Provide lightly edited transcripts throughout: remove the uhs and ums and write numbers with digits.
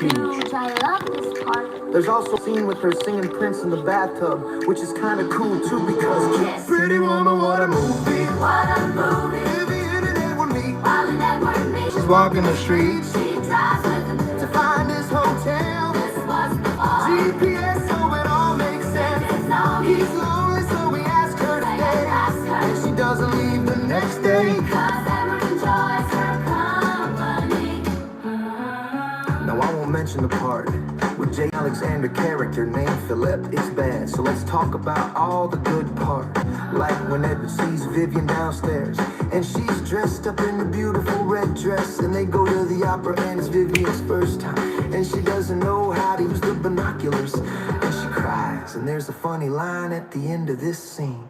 huge. I love this part. There's also a scene with her singing Prince in the bathtub, which is kind of cool too because Pretty Woman, what a movie. What a movie. Vivian and Edward meet While in Edward meets, she's walking the streets she drives with him to find his hotel. This was before GPS, so it all makes sense. It's lonely. He's lonely, so we ask her to stay. Ask her. And she doesn't leave the next day. Cause Edward enjoys her company. Now I won't mention the part with J. Alexander character named Philip. It's bad, so let's talk about all the good part. Like when Edward sees Vivian downstairs and she's dressed up in a beautiful red dress, and they go to the opera and it's Vivian's first time, and she doesn't know how to use the binoculars, and she cries. And there's a funny line at the end of this scene.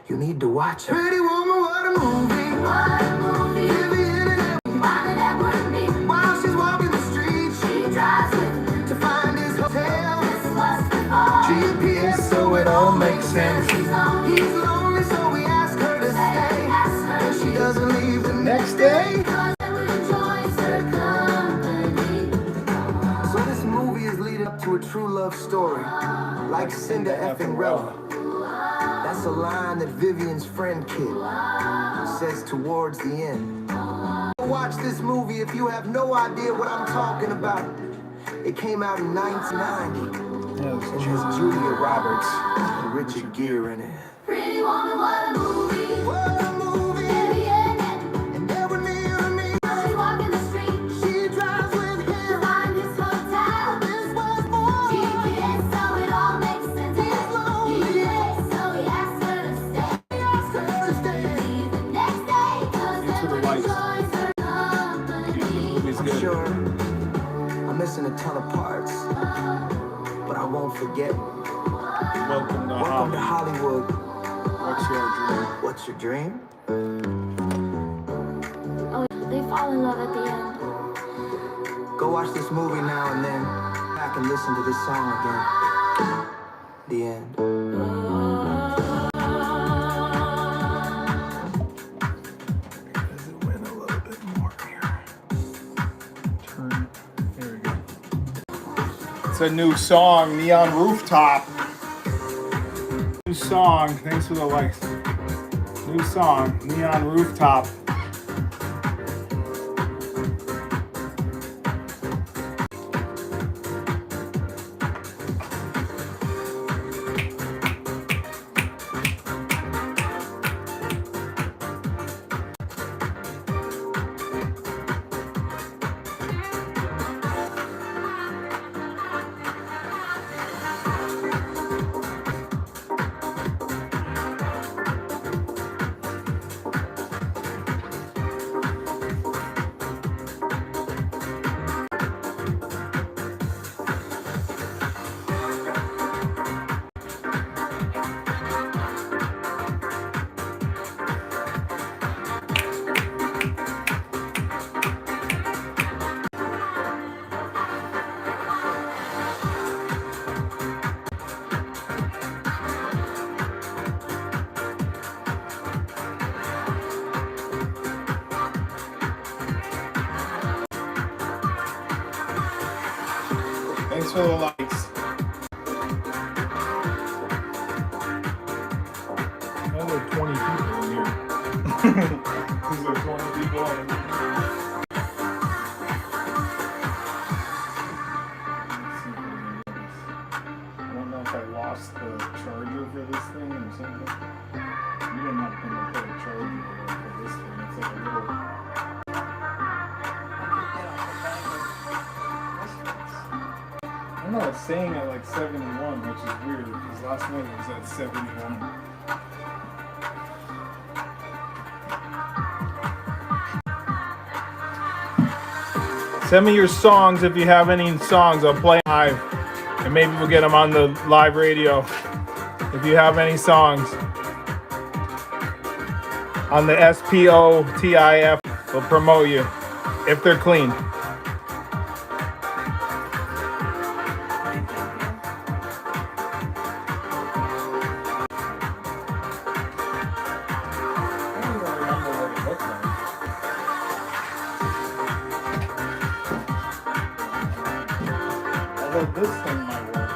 You need to watch it. Pretty Woman, what a movie. What a movie. Vivian and Edward, While in Edward meets, while she's walking the streets she drives with him to find his hotel. This was before GPS, so it all makes sense. He's lonely. He's lonely, so we ask her to stay. Ask her. And she doesn't leave the next day. Cause Edward enjoys her company. So this movie is leading up to a true love story, like Cinda effing Rella. That's a line that Vivian's friend kid says towards the end. Watch this movie if you have no idea what I'm talking about. It came out in 1990. It has Julia Roberts and Richard Gere in it. Pretty Woman, what a movie. What a movie! Vivian and And Edward and me. she walk in the street She drives with to him. find his hotel. This was for GPS, so it all makes sense. He's lonely. GPS, so he asks her to stay. Ask her to stay. Leave the next day, cause Edward lights. enjoys her company. I'm sure I'm missing a ton of parts, but I won't forget. Welcome to Welcome to Hollywood. Hollywood. What's your dream? What's your dream? Oh, they fall in love at the end. Go watch this movie now and then. Back and listen to this song again. The end. Does it win a little bit more here? Turn. There we go. It's a new song, Neon Rooftop. New song. Thanks for the likes. New song, Neon Rooftop. Thanks for the likes. Now there are 20 people in here. Because there are 20 people in here. I don't know if I lost the charger for this thing or something. You didn't have to put a charger for this thing. It's like a little. I don't know, it's saying at like 71, which is weird because last night it was at 71. Send me your songs if you have any songs. I'll play live and maybe we'll get them on the live radio. If you have any songs on the SPOTIF, we'll promote you if they're clean. Although this thing might work.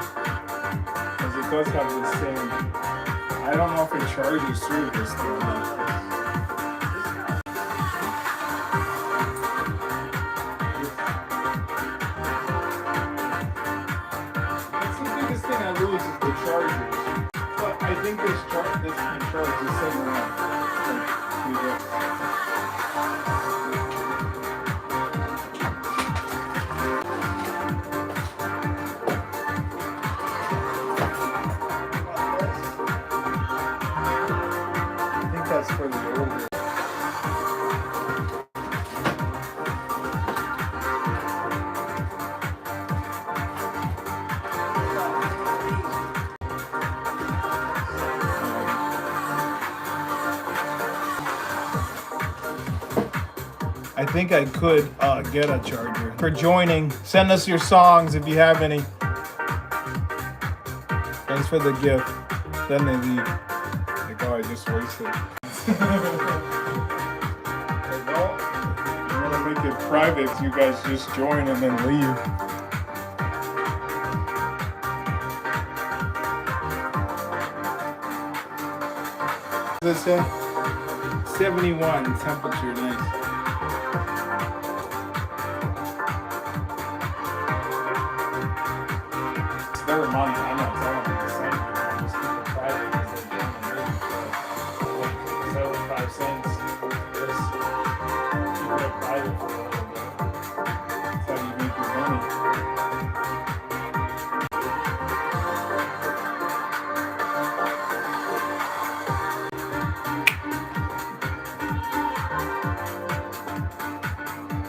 Because it does have the same. I don't know if it charges through this thing. That's the biggest thing I lose is the chargers. But I think this can charge the same amount. Like, do this. That's for the older. I think I could get a charger. For joining, send us your songs if you have any. Thanks for the gift. Then they leave. Like, oh, I just wasted it. Like, well, you want to make it private, so you guys just join and then leave. What's this say? 71 temperature, nice. It's their money, I'm not telling them to send it. I'm just keeping it private because they're doing it. 75 cents. Just keep it private for a little bit. That's how you make your money.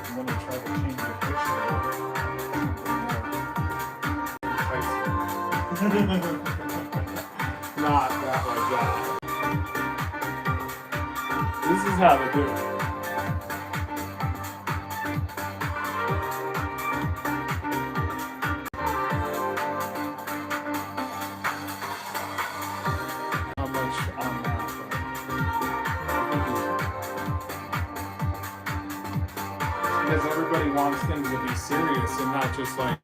I'm gonna try to change the picture. Not that like that. This is how to do it. How much on that? Because everybody wants things to be serious and not just like,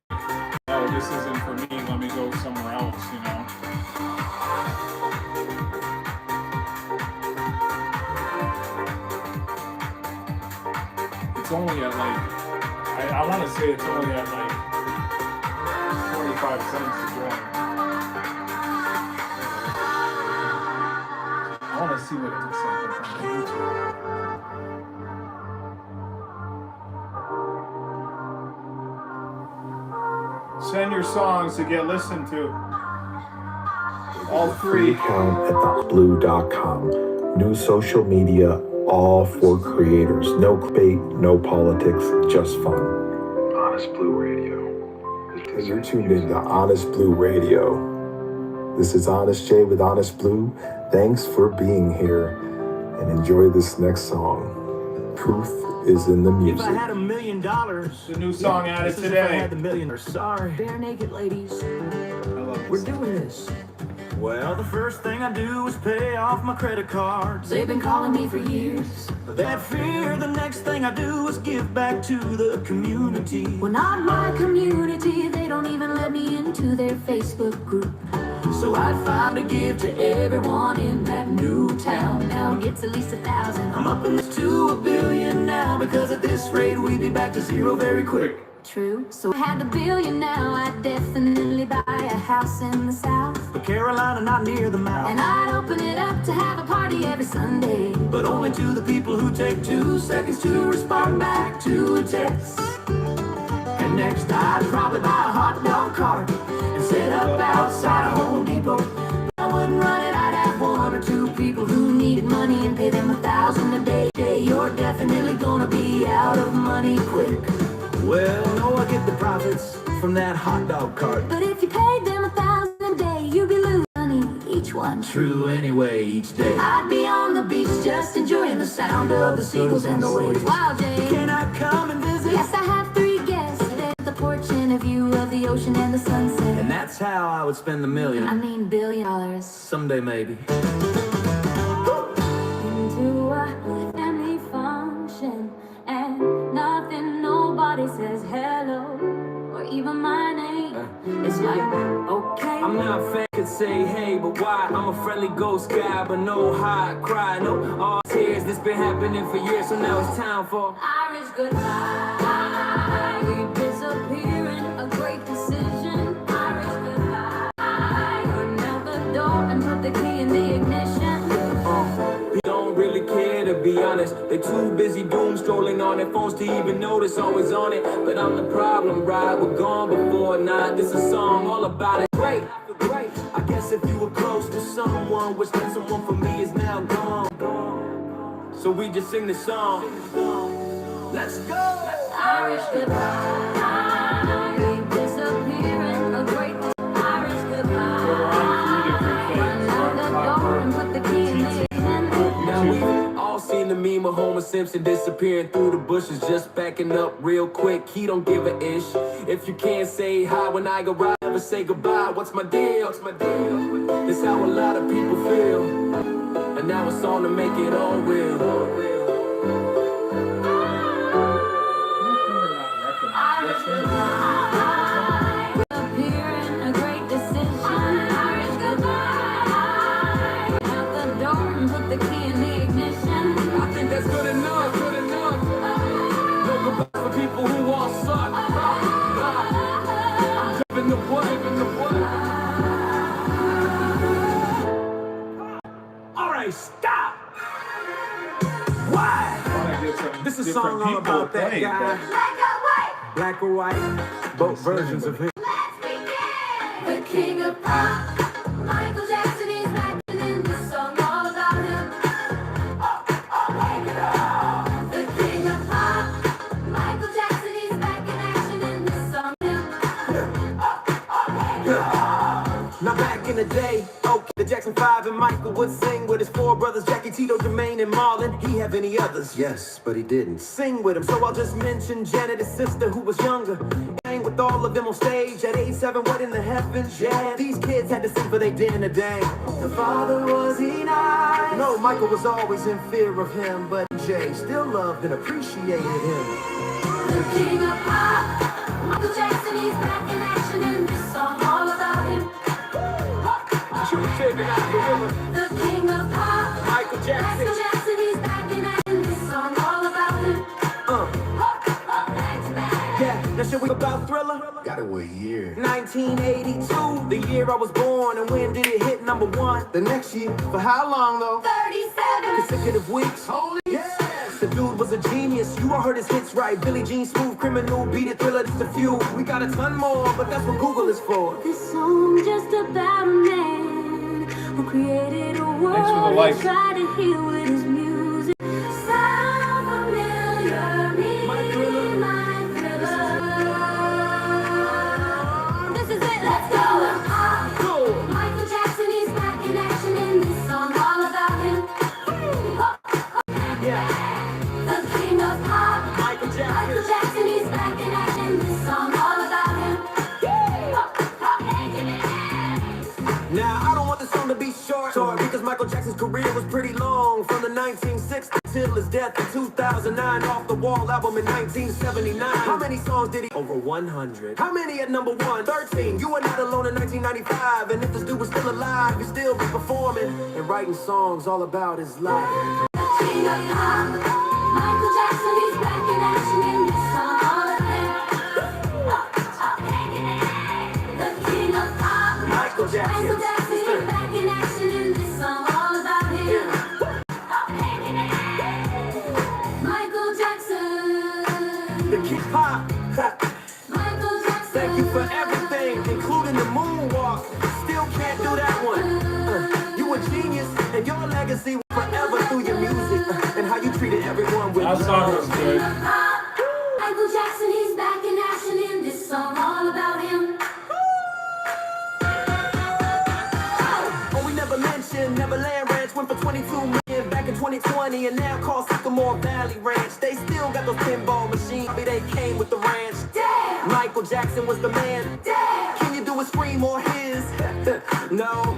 oh, this isn't for me, let me go somewhere else, you know? It's only at like, I want to say it's only at like 25 cents to join. I want to see what it looks like on YouTube. Send your songs to get listened to. All free. Account at theblue.com. New social media, all for creators. No debate, no politics, just fun. Honest Blue Radio. You're tuned into Honest Blue Radio. This is Honest J with Honest Blue. Thanks for being here and enjoy this next song. Truth is in the music. If I had $1 million, The new song added this is if I today. had the million. Sorry, bare naked ladies, I love this. we're doing this. Well, the first thing I do is pay off my credit cards. They've been calling me for years. That fear, the next thing I do is give back to the community. Well, not my community. They don't even let me into their Facebook group. So I found to give to everyone in that new town. Now it gets at least 1,000. I'm up in this to $1 billion now, because at this rate we'd be back to zero very quick. True. So I had $1 billion now. I'd definitely buy a house in the South. But Carolina, not near the mouth. And I'd open it up to have a party every Sunday. But only to the people who take 2 seconds to respond back to a text. And next I'd probably buy a hot dog cart and set up outside a Home Depot. I wouldn't run it, I'd have 1 or 2 people who needed money and pay them $1,000 a day. You're definitely gonna be out of money quick. Well, no, I get the profits from that hot dog cart. But if you paid them $1,000 a day, you'd be losing money each one. True anyway each day. I'd be on the beach just enjoying the sound of the seagulls and the waves. Wow, Jay. Can I come and visit? Yes, I have 3 guests. There's the porch and a view of the ocean and the sunset. And that's how I would spend the I million. mean $1 billion. Someday maybe. Into a family function and nothing, nobody says hello or even my name. It's like, okay. I'm not fake, could say hey, but why? I'm a friendly ghost guy, but no high cry, no all tears. This been happening for years, so now it's time for Irish goodbye. We disappearing, a great decision. Irish goodbye. Turn out the door and put the key in the ignition. we don't really care, to be honest. They too busy doom strolling on their phones to even notice, always on it. But I'm the problem, right? We're gone before night. This is a song all about it. Great, great. I guess if you were close to someone, which that someone for me is now gone. So we just sing the song. Let's go. Irish goodbye. We disappearing, a great Irish goodbye. Run out the door and put the key in the ignition. Now we've all seen the meme of Homer Simpson disappearing through the bushes, just backing up real quick. He don't give a ish. If you can't say hi when I go out, never say goodbye. What's my deal? What's my deal? This how a lot of people feel. And now it's on to make it all real. Irish goodbye. Disappearing, a great decision. Irish goodbye. Run out the door and put the key in the ignition. I think that's good enough, good enough. No goodbye for people who all suck. I'm driving the wood, driving the wood. All right, stop. Why? This is a song all about that guy. Black or white, both versions of him. The king of pop, Michael Jackson is back in this song all about him. The king of pop, Michael Jackson is back in action in this song. Now back in the day, okay, the Jackson 5 and Michael would sing with his four brothers, Jackie, Tito, Jermaine, and Marlon. He have any others? Yes, but he didn't. Sing with him, so I'll just mention Janet, his sister, who was younger. Hang with all of them on stage at age 7, what in the heavens? Yeah, these kids had to sing for their dinner dang. The father, was he nice? No, Michael was always in fear of him, but Jay still loved and appreciated him. The king of pop, Michael Jackson is back in action in this song all about him. Check it out, gorilla. The king of pop, Michael Jackson. Michael Jackson is back in action in this song all about him. Yeah, now should we go about Thriller? Got it with a year. 1982, the year I was born, and when did it hit number one? The next year. For how long though? 37. Consecutive weeks. Holy yes! The dude was a genius. You all heard his hits right. Billie Jean, Smooth Criminal, Beat It, Thriller, just a few. We got a ton more, but that's what Google is for. This song just about a man who created a world and likes. tried to heal with his music. Sound familiar, me, my thriller. This is it, let's go. Cool. Michael Jackson is back in action in this song all about him. Yeah, The king of pop, Michael Michael Jackson. Jackson is back in action in this song all about him. Now, I don't want this song to be short, because Michael Jackson's career was pretty long. From the 1960s till his death in 2009. Off the Wall album in 1979. How many songs did he? Over 100. How many at number one? 13. You were not alone in 1995. And if this dude was still alive, he'd still be performing and writing songs all about his life. The king of pop, Michael Jackson is back in action in this song all about him. The king of pop, Michael Jackson. Michael Jackson is back in action in this song all about him. Michael Jackson, The Kid Pop. Michael Jackson. Thank you for everything, including the moonwalk. Still can't do that one. You a genius, and your legacy will forever through your music and how you treated everyone with That song was love. good. Michael Jackson, he's back in action in this song all about him. Oh, we never mentioned Neverland Ranch went for 22 million back in 2020, and now called Sycamore Valley Ranch. They still got those pinball machines. I mean, they came with the ranch. Damn! Michael Jackson was the man. Damn! Can you do a scream or his? No,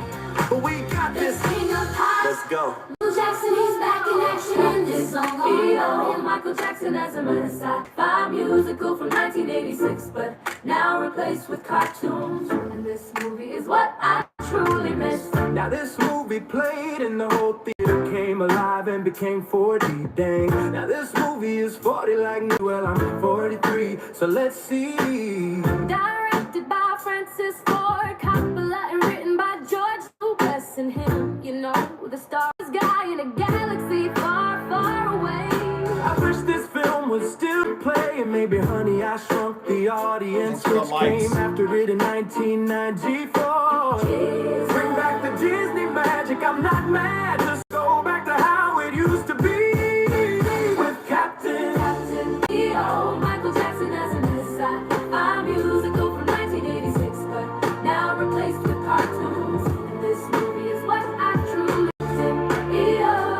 but we got The this. king of pop, Let's go. Michael Jackson Jackson, he's back in action in this song. E.O. Michael Jackson as a sci-fi musical from 1986, but now replaced with cartoons. And this movie is what I truly miss. Now this movie played and the whole theater came alive and became 40, dang. Now this movie is 40 like me, well I'm 43, so let's see. Directed by Francis Ford Coppola and written by George Lucas and him, you know, the stars guy in a galaxy far, far away. I wish this film was still playing. Maybe Honey, I Shrunk the Audience, Thanks for the which likes. came after it in 1994. Bring back the Disney magic, I'm not mad. Just go back to how it used to be with Captain E.O. Michael Jackson as an sci-fi musical from 1986, but now replaced with cartoons. And this movie is what I truly miss. E.O.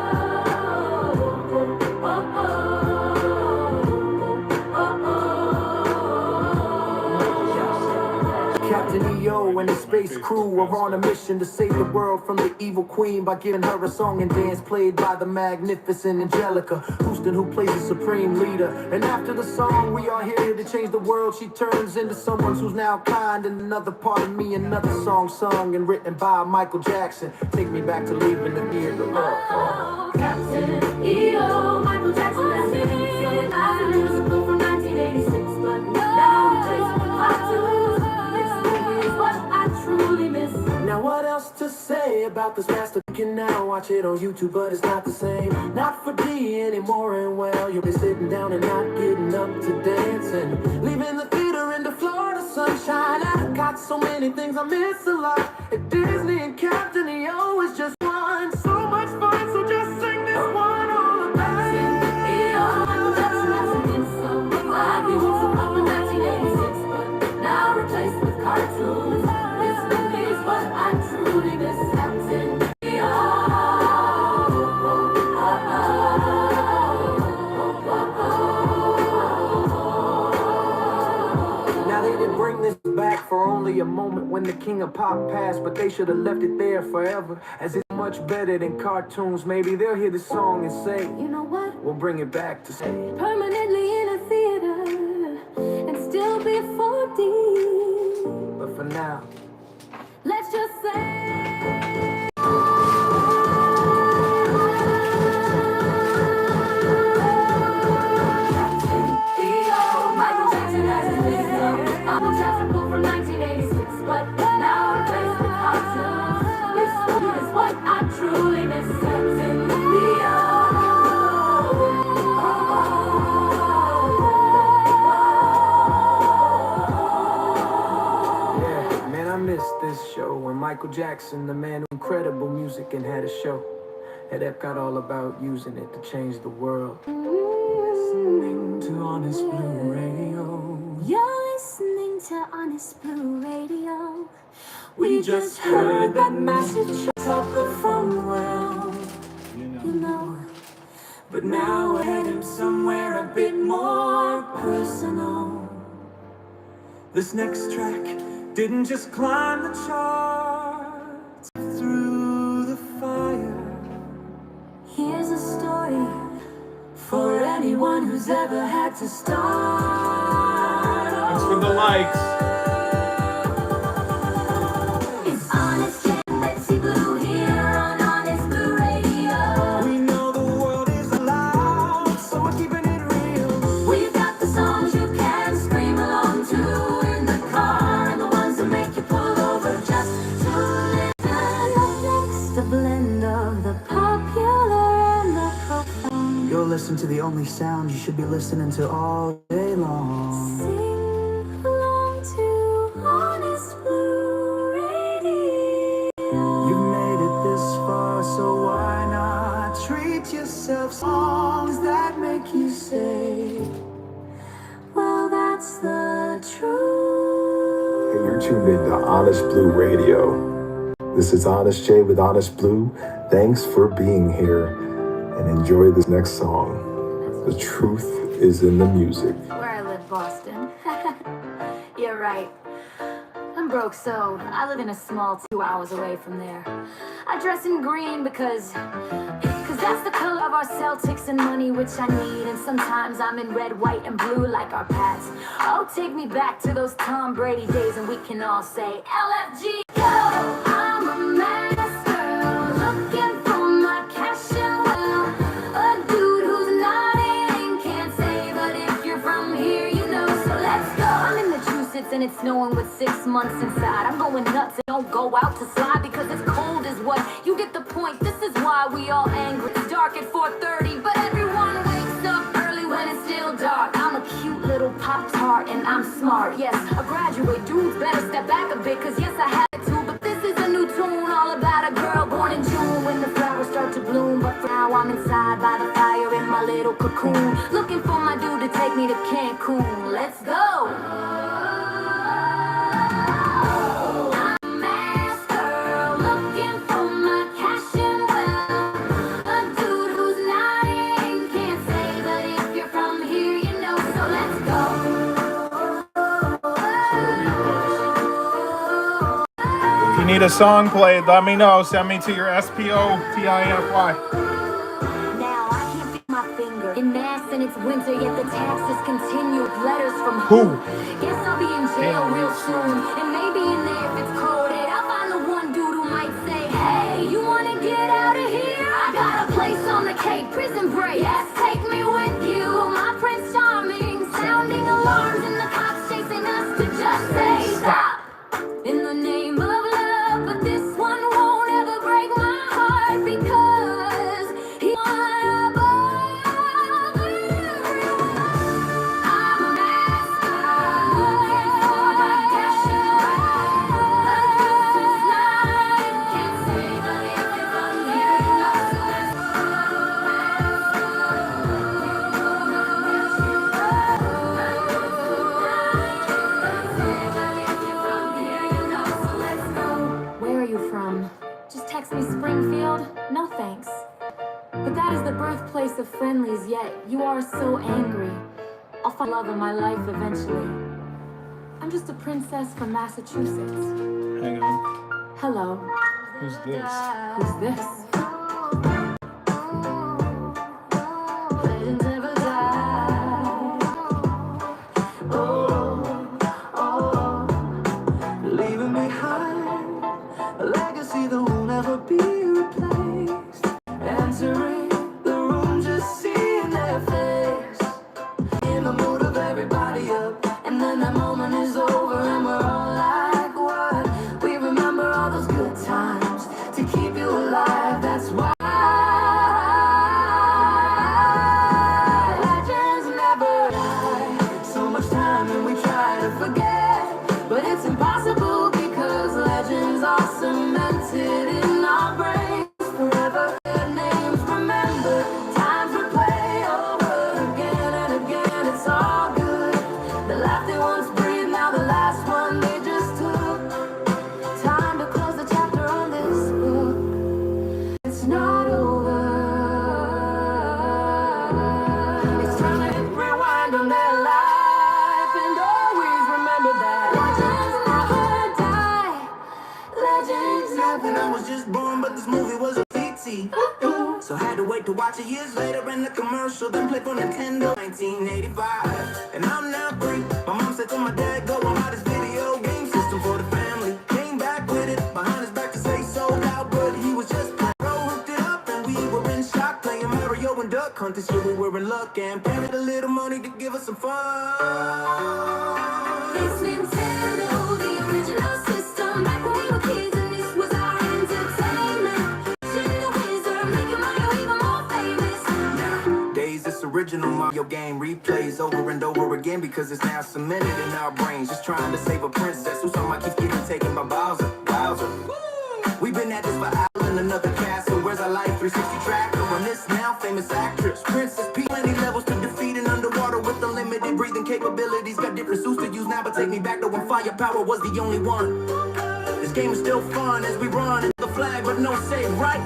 Captain EO and his space crew are on a mission to save the world from the evil queen by giving her a song and dance played by the magnificent Angelica Houston, who plays the supreme leader. And after the song, we are here to change the world. She turns into someone who's now kind, and another part of me, another song sung and written by Michael Jackson. Take me back to leaving the theater. Captain E.O. Michael Jackson as a musical from 1986, but now replaced with cartoons. This movie is what I truly miss. Now what else to say about this master? You can now watch it on YouTube, but it's not the same. Not for D anymore, and well, you'll be sitting down and not getting up to dance and leaving the theater into Florida sunshine. I got so many things I miss a lot at Disney, and Captain EO is just one. So much fun, so just sing this one all about it. E.O. Michael Jackson as a hit song. I give you some up in 1986, but now replaced with cartoons. This movie is what I truly miss. Captain E.O. Now they didn't bring this back for only a moment when the king of pop passed, but they should have left it there forever, as it's much better than cartoons. Maybe they'll hear this song and say, You know what? we'll bring it back to say. Permanently in a theater and still be 4D. But for now, Let's just say E.O. Michael Jackson has a hit song. Michael Jackson from 1986, but now replaced with cartoons. This movie is what I truly miss. Captain yeah, man, I miss this show when Michael Jackson, the man with incredible music, and had a show at Epcot all about using it to change the world. Listening to Honest Blue Radio. You're listening to Honest Blue Radio. We just heard that message top the phone well, You know, but now we're heading somewhere a bit more personal. This next track didn't just climb the charts through the fire. here's a story For anyone who's ever had to start. Thanks for the likes. It's Honest and Betsy Blue here on Honest Blue Radio. We know the world is loud, so we're keeping it real. We've got the songs you can scream along to in the car, and the ones that make you pull over just to listen. Up next, a blend of the popular and the profound. You'll listen to the only sound you should be listening to all day long. Sing along to Honest Blue Radio. You've made it this far, so why not treat yourself? Songs that make you say, Well, that's the truth. And you're tuned in to Honest Blue Radio. This is Honest J with Honest Blue. Thanks for being here and enjoy this next song. The truth is in the music. Where I live, Boston. You're right. I'm broke, so I live in a small 2 hours away from there. I dress in green because Cause that's the color of our Celtics and money, which I need. And sometimes I'm in red, white, and blue like our Pats. Oh, take me back to those Tom Brady days, and we can all say LFG. Go! I'm a mass girl, looking for my cash and well. A dude who's not in, can't say, but if you're from here, you know, so let's go. I'm in Massachusetts and it's snowing with 6 months inside. I'm going nuts and don't go out to slide because it's cold is what. You get the point, this is why we all angry. It's dark at 4:30, but everyone wakes up early when it's still dark. I'm a cute little Pop-Tart and I'm smart. Yes, a graduate, dudes better step back a bit, cause yes, I had to, but this is a new tune all about a girl born in June when the flowers start to bloom. But for now I'm inside by the fire in my little cocoon, looking for my dude to take me to Cancun. Let's go! If you need a song played, let me know. Send me to your SPOTIFY. Now I can't feel my finger in mass and it's winter, yet the taxes continue. Letters from Who? Guess I'll be in jail real soon, and maybe in there if it's coded, I'll find the one dude who might say, hey, you wanna get out of here? I got a place on the Cape, Prison Break. Yes, take me with you, my Prince Charming, sounding alarms and the cops chasing us to just say stop. In the name of love, but this one won't ever break my heart because he's above everyone. I'm a master, looking for my cash and can't say, but if I'm here, you know, so let's Where are you from? Just text me Springfield? No thanks. But that is the birthplace of friendlies, yet you are so angry. I'll find love in my life eventually. I'm just a princess from Massachusetts. Hang on. Hello. Who's this? Who's this? Legends never die. Leaving behind a legacy that will never be replaced. Entering the room, just seeing their face. In the mood of everybody up, and then that moment is over, and we're all like, what? We remember all those good times to keep you alive. That's why legends never die. So much time and we try to forget, but it's impossible because legends are cemented in our brains forever. Their names remembered, times we play over again and again. It's all good. The life they once breathed, now the last one they just took. Time to close the chapter on this book. It's not over. It's time to hit rewind on their life and always remember that legends never die. Legends never. And I was just born, but this movie was a PT. So had to wait to watch it years later in the commercial, then play for Nintendo 1985. And I'm now 3. My mom said to my dad, go and buy this video game system for the family. Came back with it, behind his back to say so loud, but he was just playing. Bro hooked it up and we were in shock, playing Mario and Duck Hunt. This year we were in luck and paid a little money to give us some fun. It's Nintendo, the original system. Back when we were kids and this was our entertainment. Watching the wizard, making Mario even more famous. Nowadays, this original Mario game replays over and over again because it's now cemented in our brains. Just trying to save a princess who somehow keeps getting taken by Bowser. We've been at this for hours in another castle. Where's our life 360 tracker on this now famous actress? Princess Peach, plenty levels to defeat and underwater with unlimited breathing capabilities. Got different suits to use now, but take me back to when firepower was the only one. This game is still fun as we run into the flag, but no save, right?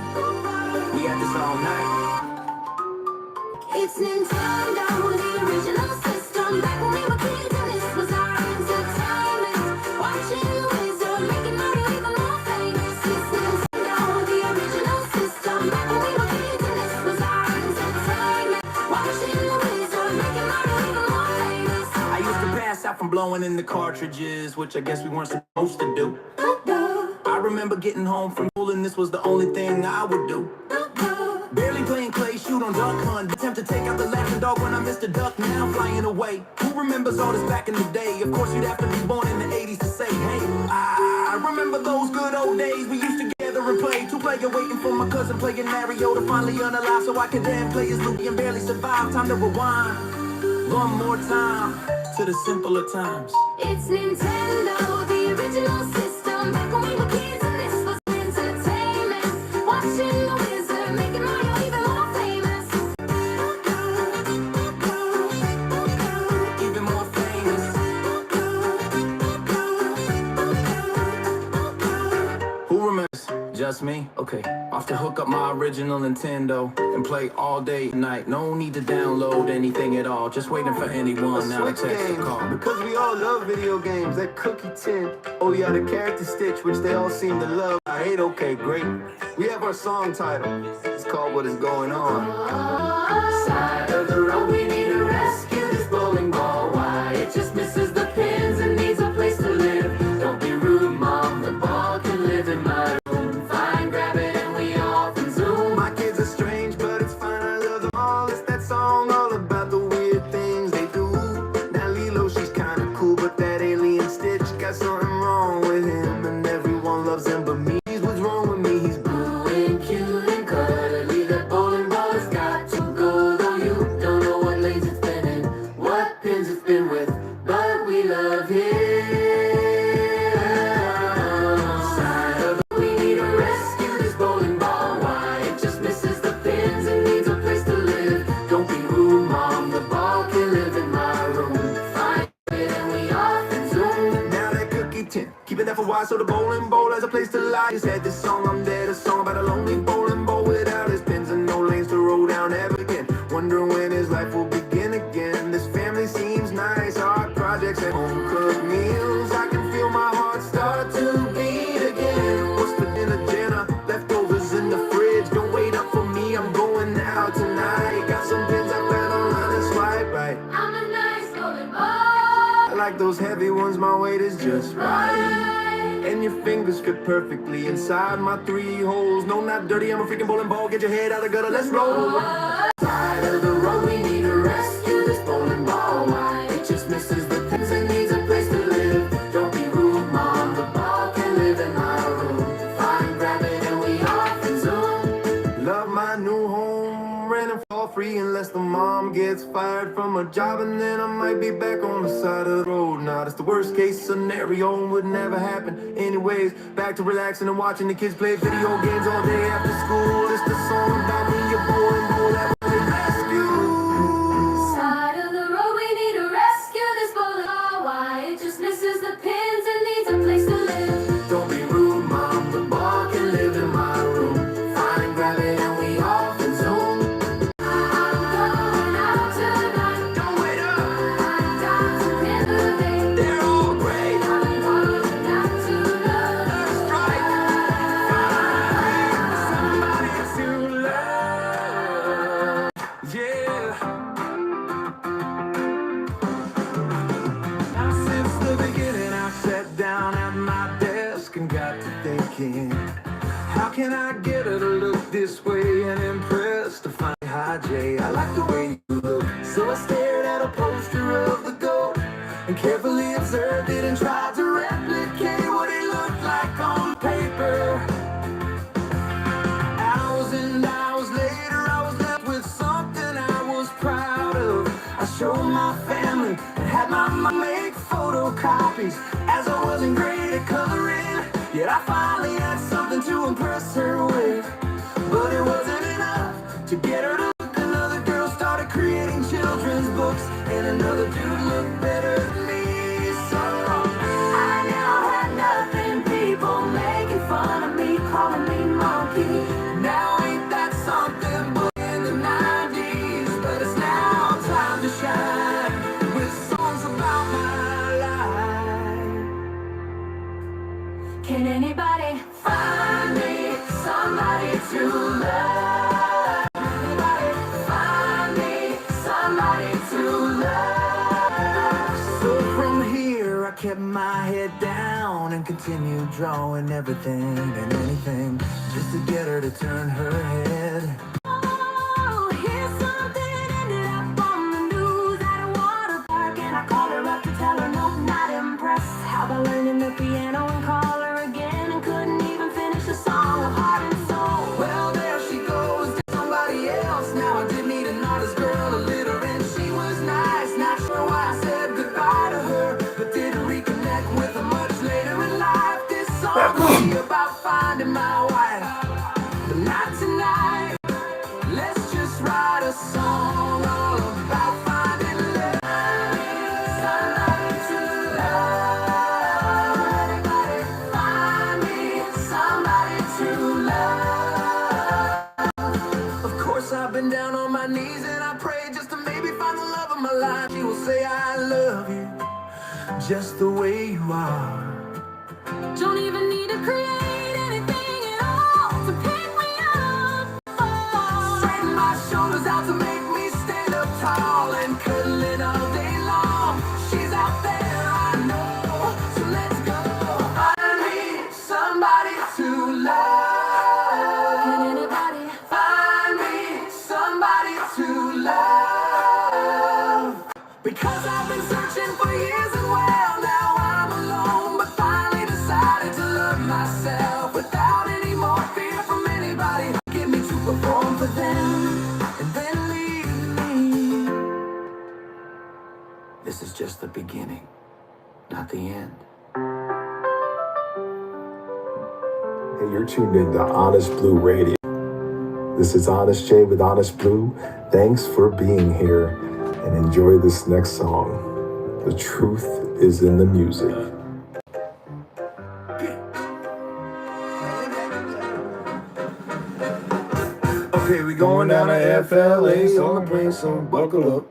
We had this all night. It's Nintendo, the original system. Back when we were kids and this was our entertainment. Watching the wizard, making Mario even more famous. It's Nintendo, the original system. Back when we were kids and this was blowing in the cartridges, which I guess we weren't supposed to do. I remember getting home from school and this was the only thing I would do. Barely playing clay, shoot on duck hunt. Attempt to take out the laughing dog when I missed a duck, now flying away. Who remembers all this back in the day? Of course you'd have to be born in the 80s to say, hey, I remember those good old days. We used to gather and play. Two-player waiting for my cousin playing Mario to finally unalive so I could damn play as Luigi and barely survive. Time to rewind one more time to the simpler times. It's Nintendo, the original system. Back when we were kids and this was entertainment. Watching the wizard making Mario even more famous. Even more famous. Who remembers? Just me? Okay. Off to hook up my original Nintendo and play all day and night. No need to download anything at all. Just waiting for anyone now to text or call. Because we all love video games, that cookie tin. Oh yeah, the character Stitch, which they all seem to love. I hate, okay, great. We have our song title. It's called What Is Going On. Side of the road, we need to rescue this bowling ball. Why? It just misses the pins and needs a place to live. Don't be rude, Mom. The ball can live in my room. Fine, grab it and we off and zoom. My kids are strange, but it's fine, I love them all. It's that song all about the weird things they do. Now Lilo, she's kinda cool, but that alien Stitch got something wrong with him. And everyone loves him but me. What's wrong with me? He's blue And cute and cuddly, that bowling ball has got to go. Though you don't know what lanes it's been in, what pins it's been with, but we love him. Side of the we need to rescue this bowling ball. Why? It just misses the pins and needs a place to live. Don't be rude, Mom. The ball can live in my room. Find it and we off and zoom. now that cookie tin. Keeping that for why, so the bowling ball has a place to lie. Just had this song, I'm dead, a song about a lonely bowling ball without his pins and no lanes to roll down ever again. Wondering when his life will begin again. This family seems nice, art projects and home cooked meals. I can feel my heart start to beat again. What's for dinner, Jenna? Leftovers in the fridge. Don't wait up for me, I'm going out tonight. Got some pins I found online and swipe right. I'm a nice golden ball. I like those heavy ones, my weight is just right. And your fingers fit perfectly inside my 3 holes. No, not dirty, I'm a freaking bowling ball. Get your head out of the gutter, let's roll. Side of the road, we need to rescue this bowling ball. Why? It just misses the pins and needs a place to live. Don't be rude, Mom. The ball can live in my room. Fine, grab it and we off and zoom. Love my new home, renting for free unless the mom gets fired from a job, and then I might be back on the side of the road. Now that's the worst case scenario and would never happen. Anyways, back to relaxing and watching the kids play video games all day after school. It's the song about me, your boy and boy that was rescue. Side of the road, we need to rescue this bowling ball. Why? It just misses the pins and needs a place to live. Don't be rude, Mom. The ball can live in my room. Fine, grab it and we off and zoom. I'm going out tonight. Don't wait up. I'm down to pin the day. They're all great. I'm going out to love. That's right. Find somebody to love. Yeah. Now since the beginning I sat down at my desk and got to thinking, how can I get her to look this way and impress to find hi Jay? I like the way you look. So I stared at a poster of the goat and carefully observed it and tried to replicate what it looked like on paper. Hours and hours later I was left with something I was proud of. I showed my family and had my mom make photocopies as I wasn't great at coloring. Yet I finally had something to impress her with. But it wasn't enough to get her to look. Another girl started creating children's books, and another dude looked better than me. So I now had nothing. People making fun of me, calling me monkey. now ain't that something? But in the 90s, but it's now time to shine with songs about my life. Can anybody find me somebody to love? Anybody find me somebody to love? So from here head down and continue drawing everything and anything just to get her to turn her head. Oh, here's something ended up on the news at a water park, and I called her up to tell her no, not impressed. How about learning the piano and call her again, and couldn't even finish a song of heart and soul. Well, there she goes to somebody else. Now I did meet an artist girl, a litter, and she was nice. Not sure why I said goodbye to her, but didn't reconnect with her much later in life. This song will be about finding my wife, but not tonight. Let's just write a song all about finding love, somebody to love. Everybody find me somebody to love. Of course I've been down on my knees and I pray just to maybe find the love of my life. She will say I love you just the way you are. Don't even need to create anything at all to pick me up. Oh. Straighten my shoulders out to make me stand up tall and cuddling all day long. She's out there, I know, so let's go. Find me somebody to love. Can anybody Find me somebody to love. Because I've been searching for years and well, now I'm alone, but finally decided to love myself without any more fear from anybody. Get me to perform for them and then leave me. This is just the beginning, not the end. Hey, you're tuned in to Honest Blue Radio. This is Honest J with Honest Blue. Thanks for being here and enjoy this next song. The truth is in the music. Okay, we going down to FLA on the plane, so buckle up.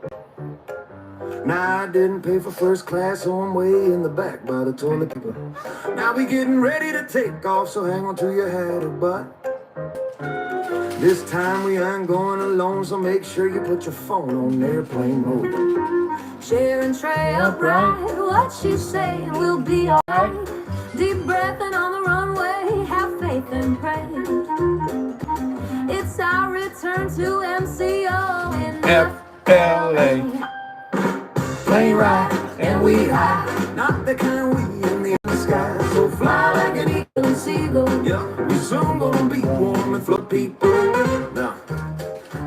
Now I didn't pay for first class, so I'm way in the back by the toilet paper. Now we getting ready to take off, so hang on to your hat or butt. This time we ain't going alone, so make sure you put your phone on airplane mode. Sharon Trey upright, what she's saying will be alright. Deep breathing on the runway, have faith and pray. It's our return to MCO in FLA. Plane ride, and we high. Not the kind we in the sky. So fly like an eagle and seagull. Yeah, we soon gonna be warm and flood people. Now,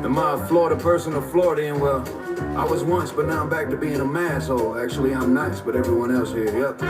am I a Florida person or Floridian? Well, I was once, but now I'm back to being a masshole. Actually, I'm nice, but everyone else here, yep.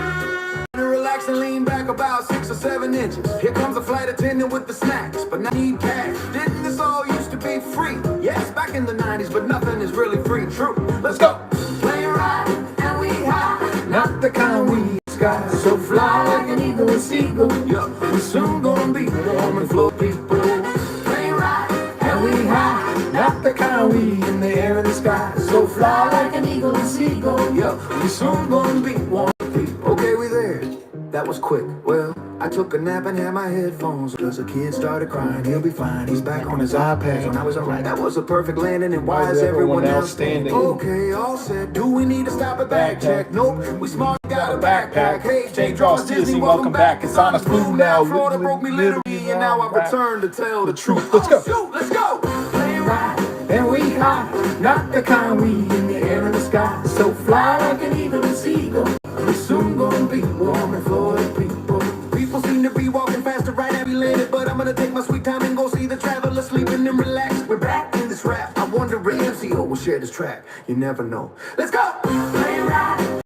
Relax and lean back about 6 or 7 inches. Here comes a flight attendant with the snacks, but now I need cash. Didn't this all used to be free? Yes, back in the 90s, but nothing is really free. True. Let's go. Plane ride, and we high. Not the kind we in the sky. So fly like an eagle and seagull. Yup, we soon gonna be warm and float people. Plane ride, and we high. Not the kind we in the air and the sky. So fly like an eagle and seagull. Yup, we soon gonna be warm people. Okay, we there. That was quick. Well, I took a nap and had my headphones. Cause a kid started crying, he'll be fine. He's back on his iPad. And I was alright. That was a perfect landing, and why is everyone else standing? Okay, all set. Do we need to stop at back check? Nope, we smart, got a backpack. Hey, J. Draws Disney, welcome back. It's Honest Blue now. Florida broke me literally, and now I return to tell the truth. Let's go. Shoot, let's go. Plane ride, and we high. Not the kind we in the air and the sky. So fly like an eagle and seagull. We soon gonna be warm and Florida people. People seem to be walking faster right now we landed, but I'm gonna take my sweet time and go see the traveler sleeping and relax. We're back in this rap. I wonder if MCO will share this track. You never know. Let's go. Plane ride,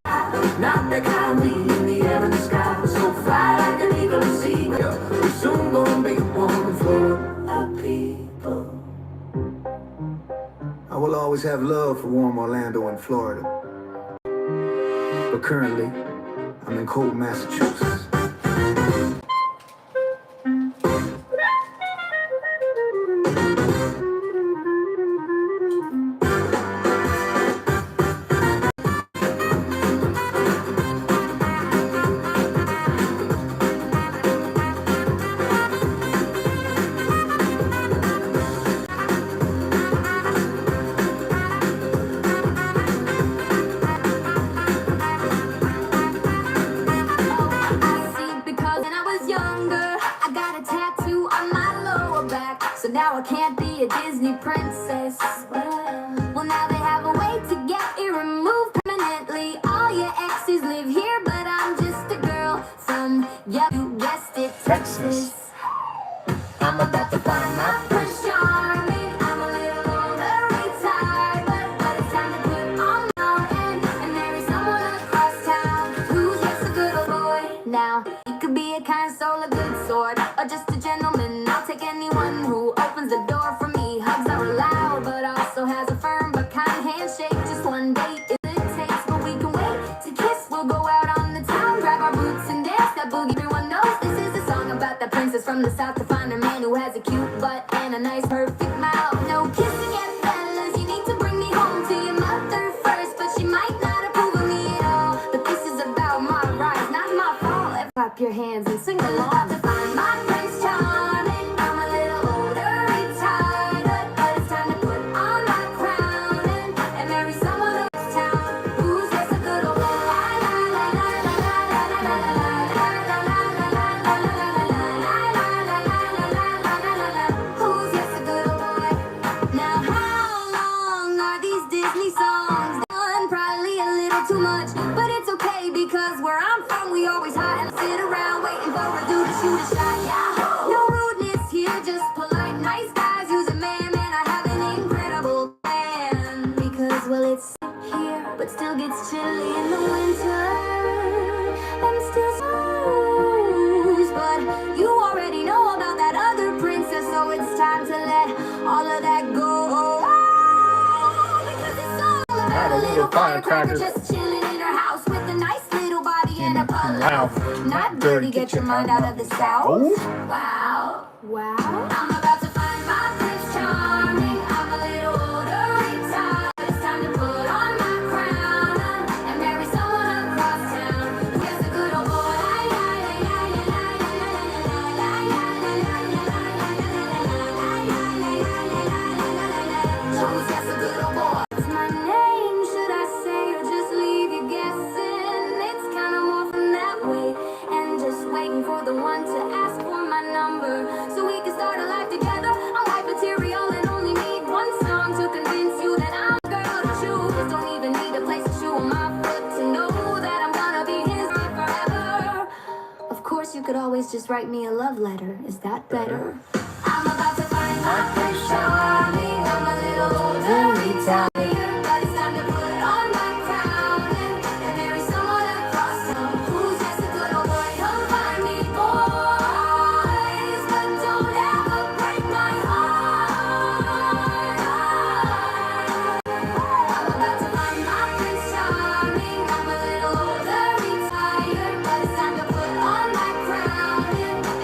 not the kind we in the air and the sky. So fly like an eagle and seagull. We soon gonna be warm and Florida people. I will always have love for warm Orlando and Florida. But currently, I'm in cold Massachusetts. how I can't be a Disney princess. Well, now they have a way to get it removed permanently. All your exes live here, but I'm just a girl from, yeah, you guessed it, Texas. I'm about to find my Prince Charming. I'm a little older, retired, but it's time to put on my end and marry someone across town who's just a good old boy. Now, he could be a kind soul, a good sort, or just a gentleman. I'll take anyone who opens the door for me. Hugs are allowed, but also has a firm but kind handshake. Just one date is it takes, but we can wait to kiss. We'll go out on the town, grab our boots and dance that boogie. Everyone knows this is a song about that princess from the south to find a man who has a cute butt and a nice perfect mouth. No kissing yet, fellas, you need to bring me home to your mother first, but she might not approve of me at all. But this is about my rise, not my fall. Clap your hands and sing along. To find my Prince Charming. I'm a little older, retired, but it's time to put on my crown and marry someone across town who's just a good old boy. Who's just a good old boy. Now how long are these Disney songs done? Probably a little too much, but it's okay because where I'm from we always hide and sit around waiting for a dude to shoot a shot. Yeah, no rudeness here, just polite, nice guys using man. I have an incredible plan because well it's here, but still gets chilly in the winter and still snows. But you already know about that other princess, so it's time to let all of that go. Because it's all about a little firecracker just chilling in her house with a nice little body and a puddle. Not dirty, get your mind out of the south. Wow, wow. I'm about to find my Prince Charming. I'm a little older, retired. It's time to put on my crown and marry someone across town. Yes, a good old boy. Who's just a good old boy? What's my name? Should I say or just leave you guessing? It's kind of more from that way, and just waiting for the one to ask for my number so we can start a life together. I'm white material and only need one song to convince you that I'm the girl to choose. Don't even need a place to shoe my foot to know that I'm gonna be his forever. Of course, you could always just write me a love letter. Is that better? I'm about to find my Prince Charming. I'm a little older, retired, but it's time to put on my crown and marry someone across town who's just a good old boy. Come find me, boys, but don't ever break my heart. I'm about to find my Prince Charming. I'm a little older, retired, but it's time to put on my crown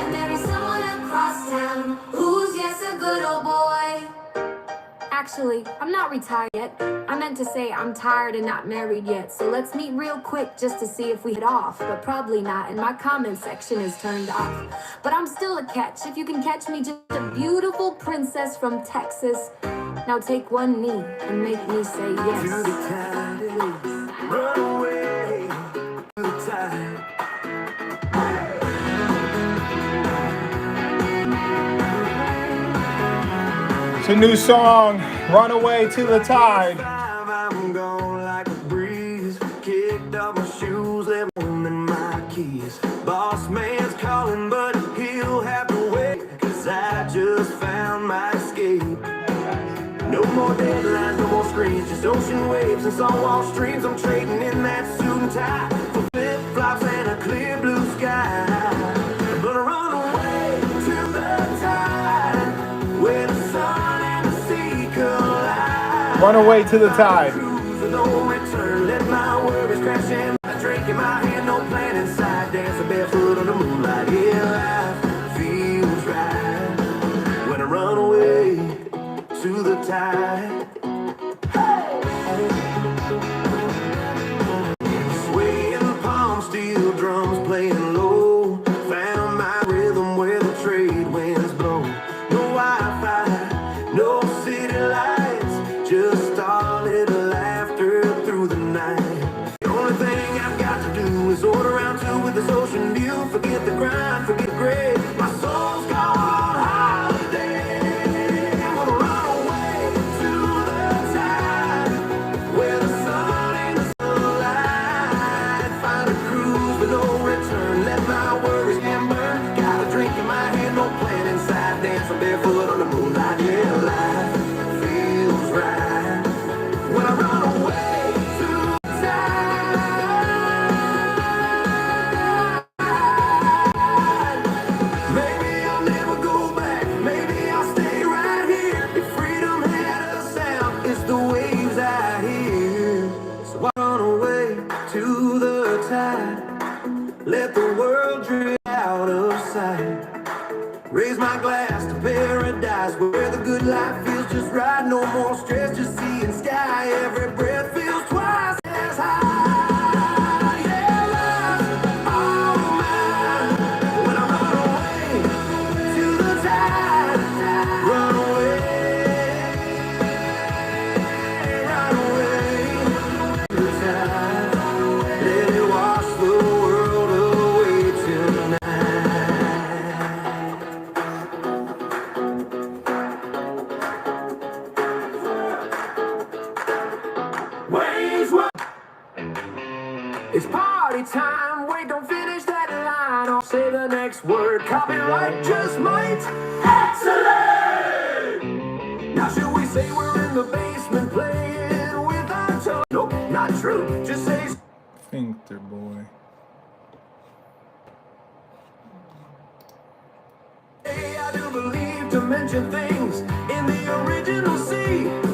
and marry someone across town who's just a good old boy. Actually, I'm not retired yet. I meant to say I'm tired and not married yet. So let's meet real quick just to see if we hit off. But probably not, and my comment section is turned off. But I'm still a catch. If you can catch me, just a beautiful princess from Texas. Now take one knee and make me say To yes. the tide, run away to the tide. It's a new song, Runaway to the Tide. I'm gone like a breeze. Kicked off my shoes, left home and my keys. Boss man's calling, but he'll have to wait, 'cause I just found my escape. No more deadlines, no more screens, just ocean waves and song-wall streams. I'm trading in that suit and tie for flip-flops and a clear blue sky. I'm gonna run away to the tide, where the sun and the sea collide. Runaway to the Tide. Cruise with no return, let my worries crash in. A drink in my hand, no plan inside. Dancing barefoot on the moonlight. Yeah, life feels right when I run away to the tide. Swaying palm steel drums playing low. Found my rhythm where the trade winds blow. No Wi-Fi, no city lights, just our little laughter through the night. The only thing I've got to do is order round two with this ocean view. Forget the grind, forget the gray. My soul's gone holiday. world drift out of sight. Raise my glass to paradise, where the good life feels just right. No more stress, just seeing sky. Every breath feels twice as high. Yeah, love, oh mine. When I run away to the tide, run away to the tide. Let it wash the world away tonight. It's party time, wait, don't finish that line or say the next word. Copyright just might. Excellent! Now should we say we're in the basement playing with our toes? Nope, not true, just say Finkter boy. hey, I do believe to mention things in the original C.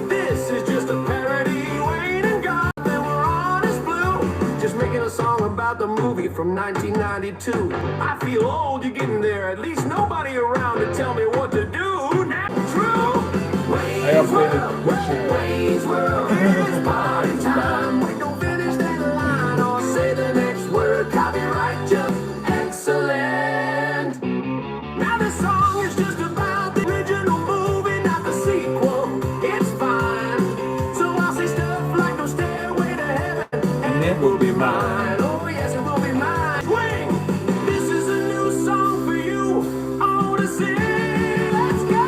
This is just a parody, Wayne and God, then we're honest blue. Just making a song about the movie from 1992. I feel old, you're getting there. At least nobody around to tell me what to do. Now, true. I updated the picture. Wayne's World, it's party time. We don't finish that line or say the next word. Copyright just excellent. Now this song is just about the original movie, not the sequel. It's fine. So I'll say stuff like no stairway to heaven, and it will be mine. Oh yes, it will be mine. Swing! This is a new song for you all to sing. Let's go!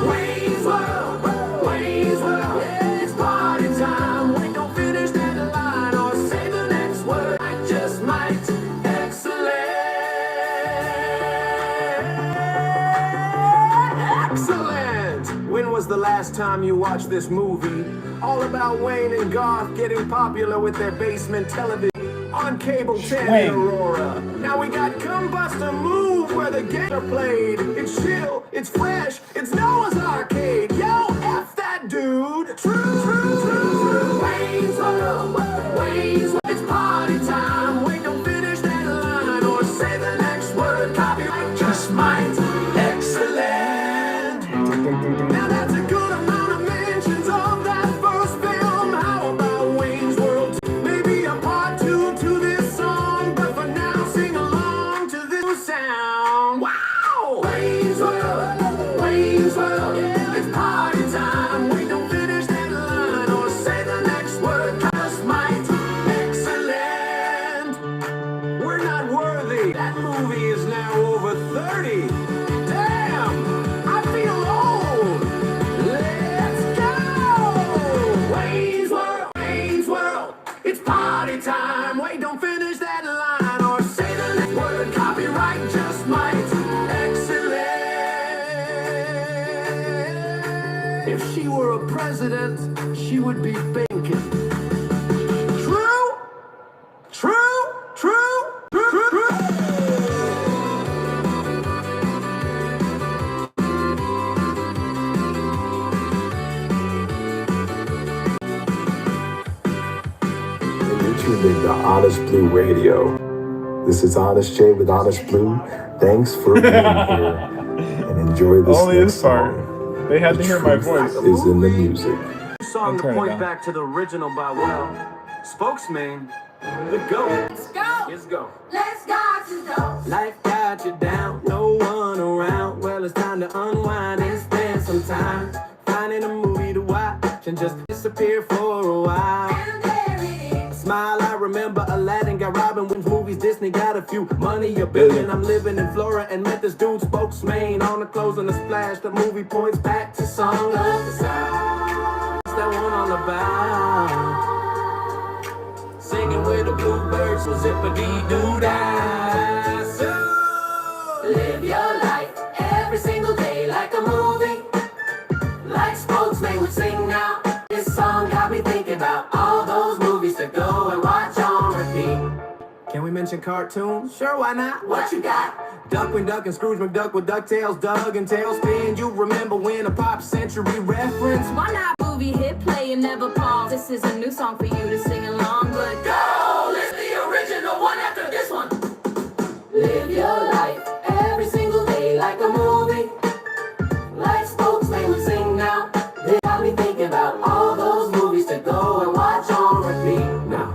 Wayne's World, Wayne's World. Yeah, it's party time. Wait, don't finish that line or say the next word. I just might. Excellent! When was the last time you watched this movie? All about Wayne and Garth getting popular with their basement television on Cable 10 in Aurora. Now we got Come Bust a Move where the games are played. It's chill, it's fresh, it's Noah's Arcade. Yo, F that dude! True. Wayne's World, Wayne's World. It's party time. Wait, don't finish that line or say the next word. Copyright just might. Excellent. Now that's a good amount of mentions of that first film. How about Wayne's World? Maybe a part 2 to this song, but for now sing along to this sound. Wow! Wayne's World, Wayne's World. Yeah, it's party time. Wait, don't finish that line or say the next word. Just might. Excellent. We're not worthy. That movie is now over 30. Damn! I feel old. Let's go! Wayne's World, Wayne's World. It's party time. Wait, don't finish that line or say the next word. Copyright just might. Excellent. If she were a president, she would be banking. True. And you're tuned into Honest Blue Radio. This is Honest J with Honest Blue. Thanks for being here and enjoy this Only next this part. song. They had to hear my Truth voice. is in the music. Song to Turn it point down. back to the original by Spokesman, the GOAT. Let's go. Let's go. Let's go to the Life got you down, no one around. Well, it's time to unwind and spend some time finding a movie to watch and just disappear for a while. and there it is. Smile, I remember Aladdin got Robin Williams movies. Disney got a few. Money a billion. I'm living in Florida and met this dude Spokesman on the clothes and the splash. The movie points back to Song of the South. What's that one all about? Singing with the bluebirds, so zippity-doo-dah. So Live your life every single day like a movie. Like Spokesman would sing now. This song got me thinking about all those movies to go and watch on repeat. can we mention cartoons? Sure, why not? What you got? Duckwind Duck and Scrooge McDuck with DuckTales, Doug and Tailspin. You remember when a pop century reference? Why not? Movie hit play and never pause. This is a new song for you to sing along, but go! Listen to the original one after this one. Live your life every single day like a movie. Like spokesman would sing now. They got me thinking about all those movies to go and watch on repeat. Now,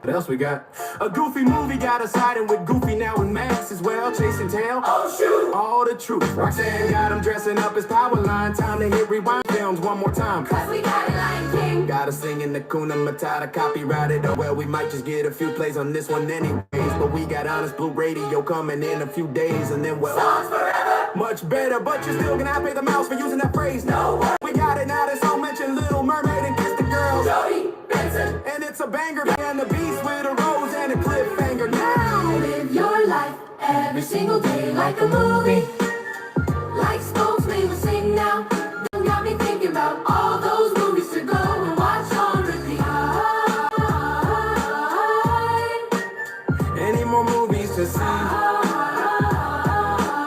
what else we got? A goofy movie got us siding with Goofy now and Max as well, chasing tail. Oh shoot! All the truth. Roxanne got him dressing up as Powerline. Time to hit rewind films one more time. Cause we got it, Lion King. Got us singing the Kuna Matata, copyrighted. Oh well, we might just get a few plays on this one anyways. But we got Honest Blue Radio coming in a few days, and then well, songs forever. Much better, but you're still gonna pay the mouse for using that phrase. No way. We got it now. This song mentioned Little Mermaid and Kiss the Girls. Jody Benson. And it's a banger. And the Beast with a rose and a cliffhanger. Now live your life every single day like a movie. Like spokesman would sing now. Don't got me thinking about all those movies to go and watch on repeat. Any more movies to see?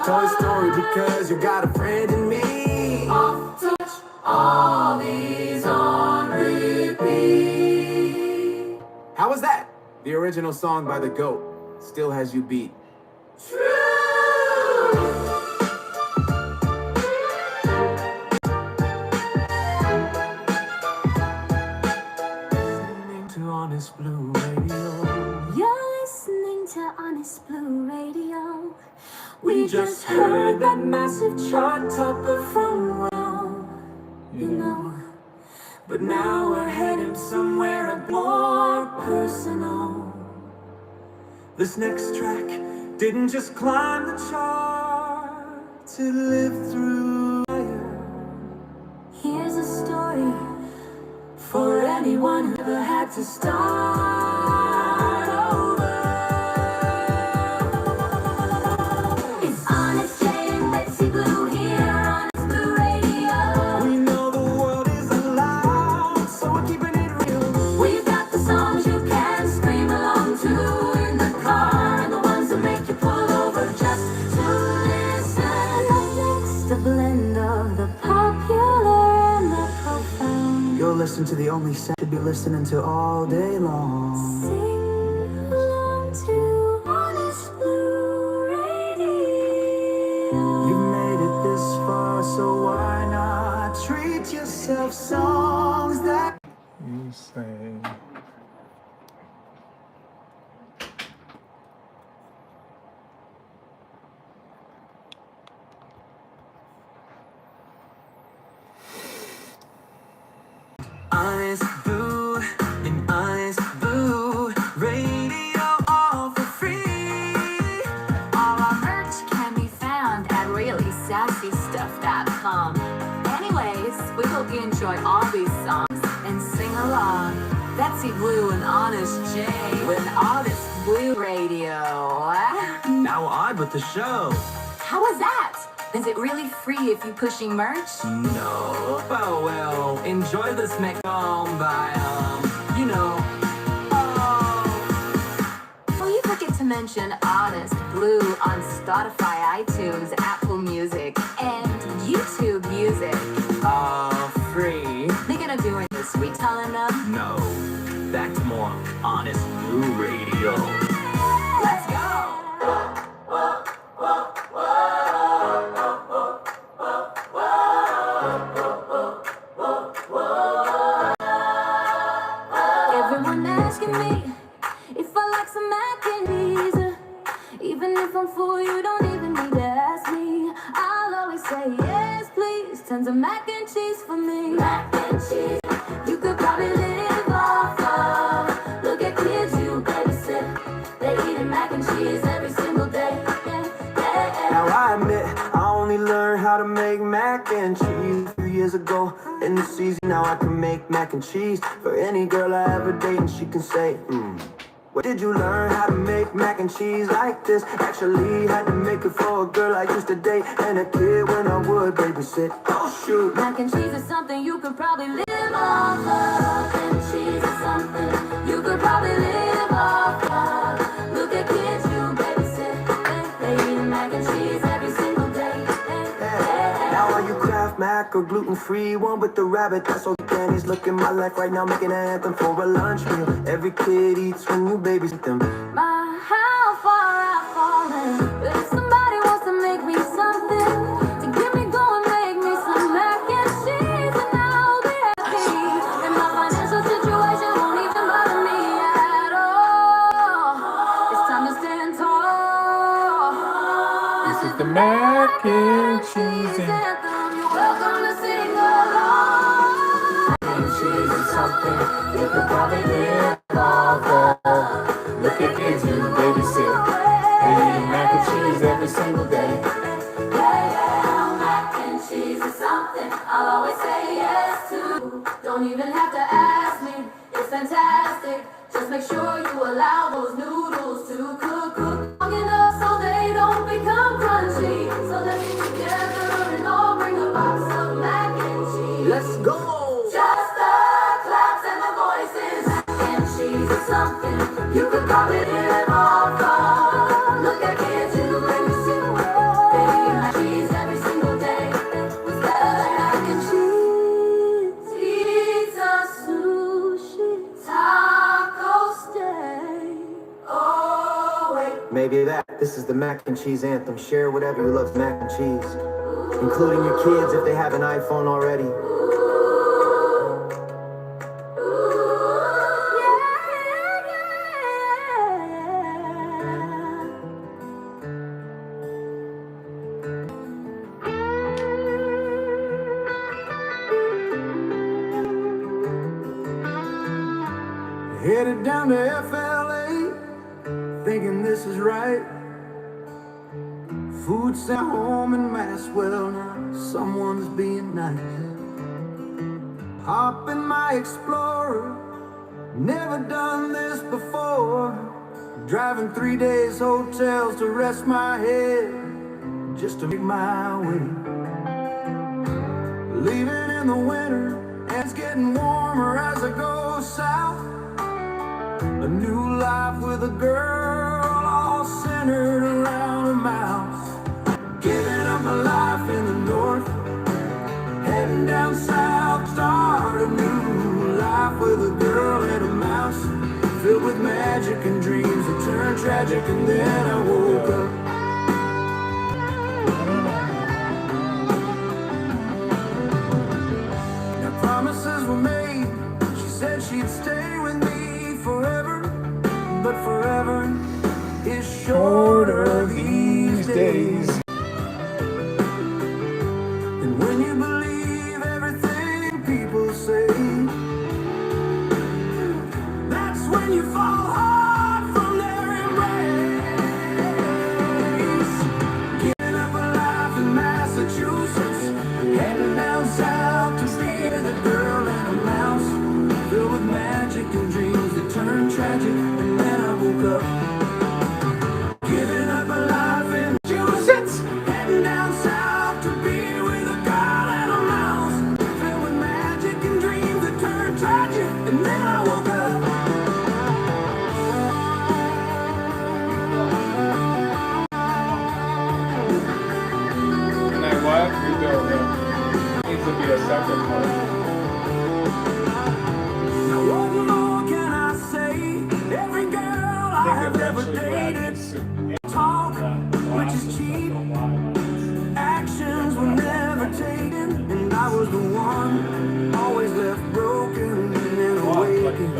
Toy Story because you got a friend in me. Off touch, all these on repeat. How was that? The original song by the GOAT still has you beat. True. Listening to Honest Blue Radio. You're listening to Honest Blue Radio. We just heard that massive chart topper from Wow, you know. But now we're heading somewhere a more personal. This next track didn't just climb the charts, it lived through fire. Here's a story For anyone who ever had to start over. It's Honest Jay and Betsy Blue here on Honest Blue Radio. We know the world is alive, so we're keeping it real. We've got the songs you can scream along to in the car, and the ones that make you pull over just to listen. Up next, a blend of the popular and the profound. You'll listen to the only sound you'd be listening to all day long. Sing along to Honest Blue Radio. You've made it this far, so why not treat yourself songs that You say. Honest Blue and Honest Blue Radio, all for free. All our merch can be found at reallySassyStuff.com. Anyways, we hope you enjoy all these songs and sing along. Betsy Blue and Honest Jay with Honest Blue Radio. Now on with the show. How was that? Is it really free if you pushing merch? No, oh well, enjoy this mix by, you know. Oh, you forget to mention Honest Blue on Spotify, iTunes, Apple Music, and YouTube Music. Free. Thinking of doing this, we telling them? No. Back to more Honest Blue Radio. Let's go! Everyone asking me if I like some mac and cheese. Even if I'm full, you don't even need to ask me. I'll always say yes, please. Tons of mac and cheese for me. Mac and cheese, you could probably live off of. Look at kids you babysit. They eating mac and cheese every single day. Now I admit I only learned how to make mac and cheese a few years ago. In the season now I can make mac and cheese for any girl I ever date, and she can say, where did you learn how to make mac and cheese like this? Actually had to make it for a girl I used to date and a kid when I would babysit. Oh shoot. Mac and cheese is something you could probably live off of. Mac and cheese is something you could probably live off of. Look at kids you babysit. They eat mac and cheese every single day. Now are you Kraft Mac or gluten-free? One with the rabbit, that's all Danny's looking my life right now, making an anthem for a lunch meal. Every kid eats when you babysit them. My, how far I've fallen. This is the mac and cheese anthem. You're welcome to sing along. Mac and cheese is something you could probably live off of. Look at kids who babysit. They eat mac and cheese every single day. Yeah, mac and cheese is something I'll always say yes to. Don't even have to ask me, it's fantastic. Just make sure you allow those noodles to cook long enough so they don't become crunchy. So let's get together and all bring a box of mac and cheese. Let's go! Just the claps and the voices. Mac and cheese is something you could probably live off of. Look at kids who bring the soup. They eat mac and cheese every single day. With mac and cheese, pizza, sushi, taco steak. Oh wait. Maybe this is the mac and cheese anthem. Share whatever you love mac and cheese, including your kids if they have an iPhone already. Headed down to FLA, thinking this is right. Food sent home in mass, well now someone's being nice. Hop in my Explorer, never done this before. Driving 3 days hotels to rest my head, just to make my way. Leaving in the winter, and it's getting warmer as I go south. A new life with a girl, all centered around a mouse. Giving up my life in the north, heading down south, start a new life with a girl and a mouse. Filled with magic and dreams that turned tragic, and then I woke up. Now promises were made, she said she'd stay with me forever, but forever is shorter these days. And when you believe everything people say, that's when you fall hard from their embrace. Giving up a life in Massachusetts, heading down south to be with a girl and a mouse. Filled with magic and dreams that turned tragic, and then I woke up. Giving up a life in Massachusetts, heading down south to be with a girl and a mouse. Filled with magic and dreams that turned tragic, and then I woke up. And I what? We don't. Needs to be a second part. Now what more can I say? Every girl I have ever dated talk, which is cheap. Actions were never taken, and I was the one always left broken and awakened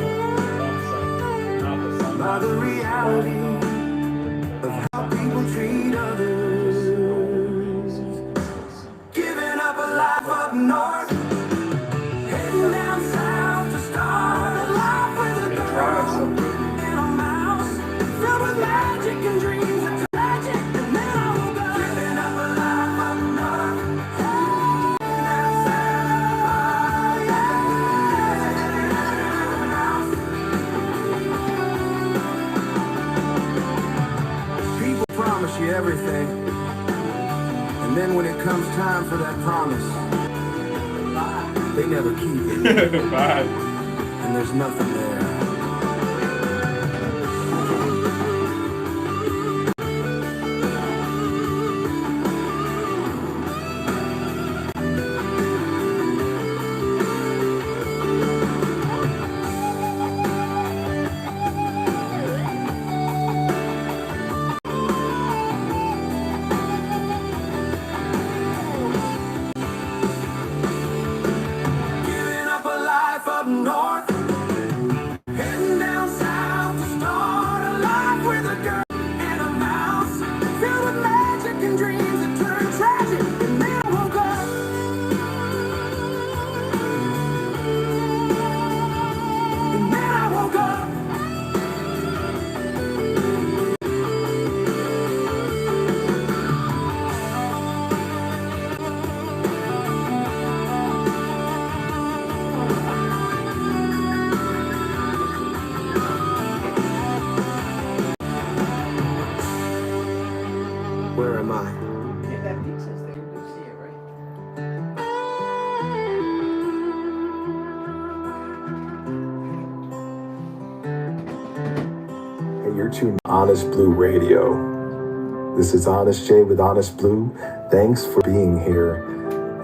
by the reality of how people treat others. Giving up a life up north, heading down south to start a life with a girl and a mouse. Filled with magic and dreams that tragic, and then I woke up. Giving up a life up north, heading down south, yeah. People promise you everything, and then when it comes time for that promise, they never keep it. Bye. And there's nothing there. Giving up a life up north, Where am I? If that makes sense, they do see it, right? Hey, you're tuned to Honest Blue Radio. This is Honest J with Honest Blue. Thanks for being here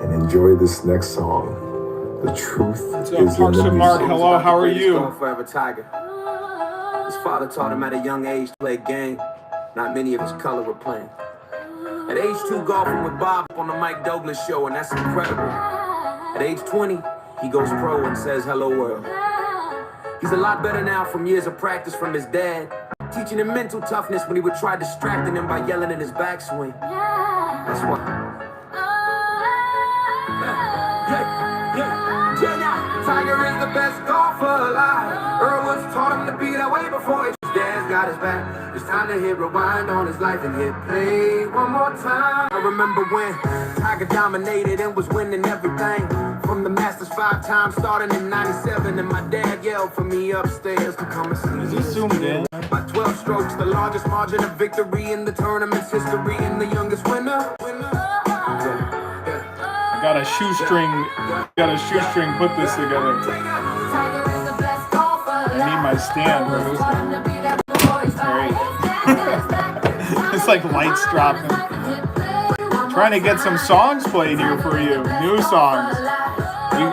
and enjoy this next song. The truth What's is up, Parks in the and Mark? music. Hello, how are you? Forever Tiger. His father taught him at a young age to play game. Not many of his color were playing. At age 2, golfing with Bob on the Mike Douglas show, and that's incredible. At age 20, he goes pro and says, "Hello world." He's a lot better now from years of practice from his dad, teaching him mental toughness when he would try distracting him by yelling in his backswing. That's why. Tiger is the best golfer alive. Earl Woods taught him to be that way before his dad's got his back. It's time to hit rewind on his life and hit play one more time. I remember when Tiger dominated and was winning everything. From the Masters 5 times starting in 97. And my dad yelled for me upstairs to come and see. Is this zoomed in? By 12 strokes, the largest margin of victory in the tournament's history, and the youngest winner. Got a shoestring put this together. I need my stand for this one. Great. It's like lights dropping. Trying to get some songs played here for you. New songs.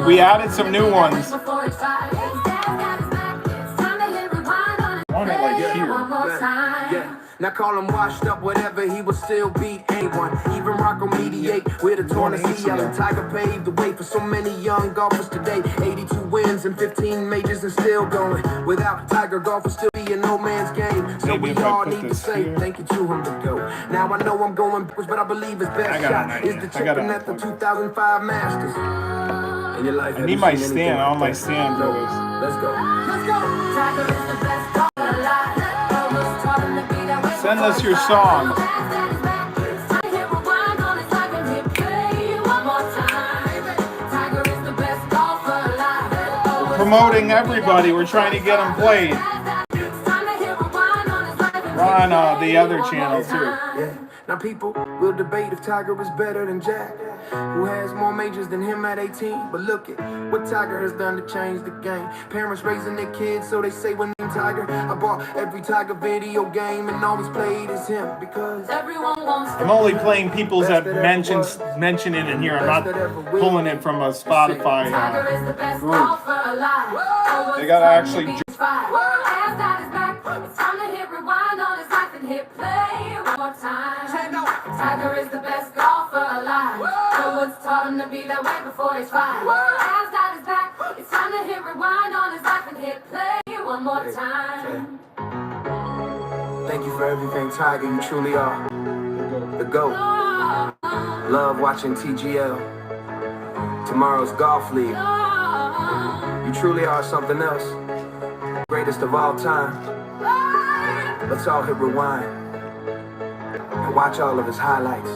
We added some new ones. I want it like here. Yeah. Now call him washed up, whatever, he would still beat anyone. Even Rocco mediate with a torn ACL. And Tiger paved the way for so many young golfers today. 82 wins and 15 majors and still going. Without Tiger, golf would still be a no man's game. So Maybe we if I all put need to this say here. thank you to him to go. Now I know I'm going backwards, but I believe his best shot is the chipping at the 2005 Masters. In your life, I need my stand. I want my stand for this. Let's go. Let's go. Tiger is the best golfer alive. Almost taught him to be that way. Send us your songs. Promoting everybody. We're trying to get them played. We're on the other channel too. Yeah. Now people will debate if Tiger is better than Jack, who has more majors than him at 18. But look at what Tiger has done to change the game. Parents raising their kids so they say when named Tiger. I bought every Tiger video game and always played as him because Everyone wants I'm only playing people's that mention it in here. I'm not pulling it from a Spotify Tiger is the best group. golfer alive. They gotta actually. It's time to hit rewind on his life and hit play one more time. Tiger is the best golfer alive. No one's taught him to be that way before he's 5. Has got his back. It's time to hit rewind on his life and hit play one more time. thank you for everything, Tiger. You truly are the GOAT. Love watching TGL. Tomorrow's golf league. You truly are something else. Greatest of all time. Let's all hit rewind and watch all of his highlights.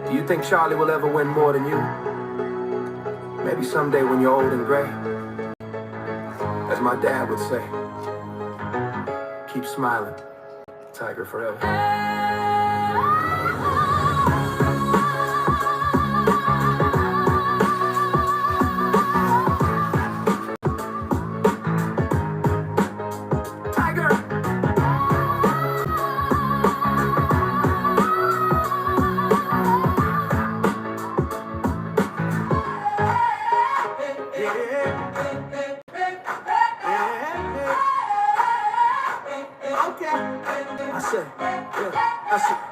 Do you think Charlie will ever win more than you? Maybe someday when you're old and gray. As my dad would say, keep smiling, Tiger forever.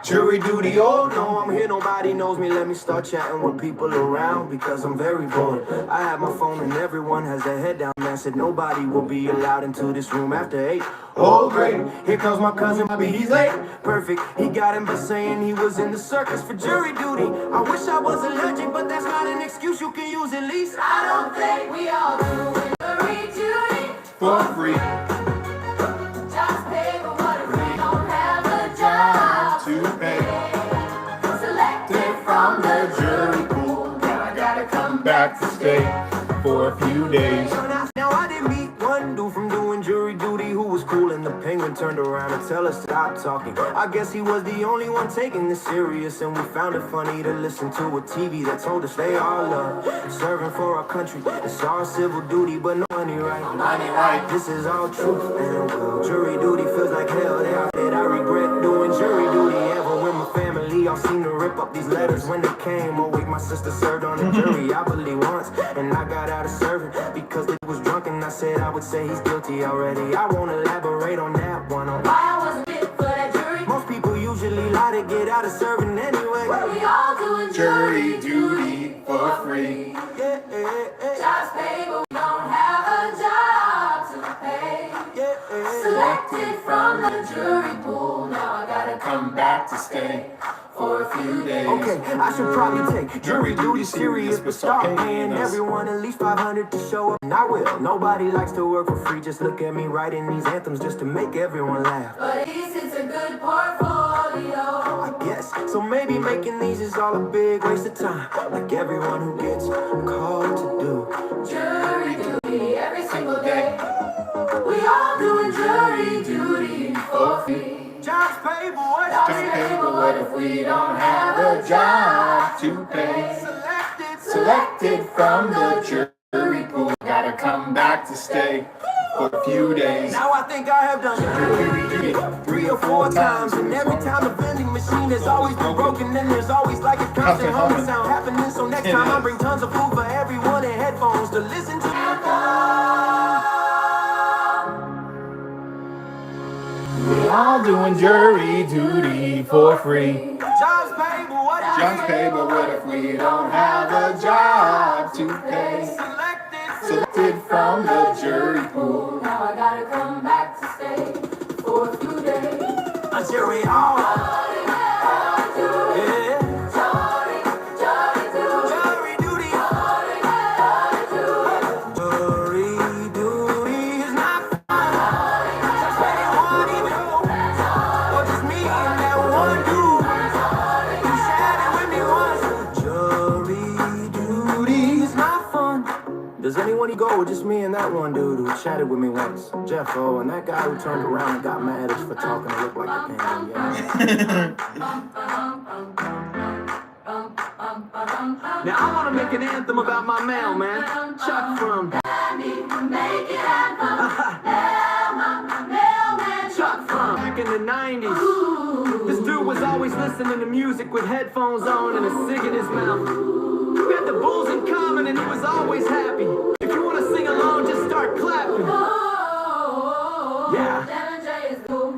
Jury duty, oh no, I'm here, nobody knows me. Let me start chatting with people around because I'm very bored. I have my phone and everyone has their head down. Man said nobody will be allowed into this room after 8. Oh great, here comes my cousin Bobby, he's late. Perfect, he got him by saying he was in the circus for jury duty. I wish I was allergic, but that's not an excuse you can use at least. I don't think we all do jury duty For free just pay for what if we don't have a job to pay. selected from the jury pool. Now I gotta come Back to stay for a few days. Now I didn't meet one dude from doing jury duty who was cool in the Penguin turned around and tell us to stop talking. I guess he was the only one taking this serious, and we found it funny to listen to a TV that told us they all love serving for our country. It's our civil duty, but no money right. Money right. This is all truth, and well, jury duty feels like hell. That I regret doing jury duty ever when my family all seem to rip up these letters when they came. Oh wait, my sister served on the jury, I believe once, and I got out of serving because it was drunk, and I said I would say he's guilty already. I won't elaborate on that one. Why I wasn't fit for that jury? Most people usually lie to get out of serving anyway. We all doing Jury duty for free. Yeah, Jobs pay, but we don't have a job to pay. Selected from the jury pool, now I gotta Come back to stay for a few days. okay, I should probably take jury duty serious, but start paying everyone at least $500 to show up. And I will. Nobody likes to work for free. Just look at me writing these anthems just to make everyone laugh. But at least it's a good portfolio. I guess. So maybe making these is all a big waste of time. Like everyone who gets called to do. Jury duty every single day. We all doing jury duty for free. Jobs pay, but what? Jobs pay, but what if we don't have a job to pay? Selected from the jury pool, gotta come back to stay for a few days. Now I think I have done jury duty 3 or 4 times, and every time the vending machine has always been broken, then there's always like a constant humming sound happening. So next time I bring tons of food for everyone and headphones to listen to. We all doing jury duty for free. Jobs pay, but what? Jobs pay, but what if we don't have a job to pay? Selected from the jury pool. Now I gotta come back to stay for a few days. A jury all. Yeah. Jury duty. Jury duty is not fun. Just anyone even know. Or just me and that one dude. You shared it with me once. Jury duty is not fun. Does anyone go with just me and that one dude who chatted with me once? Jeff O, and that guy who turned around and got mad at us for talking to look like a pain. Yeah. Now I want to make an anthem about my mailman, Chuck from Make it happen. Mailman Chuck from back in the 90s. This dude was always listening to music with headphones on and a cig in his mouth. We had the Bulls in common and he was always happy. If you want to sing along, just start clapping. Yeah.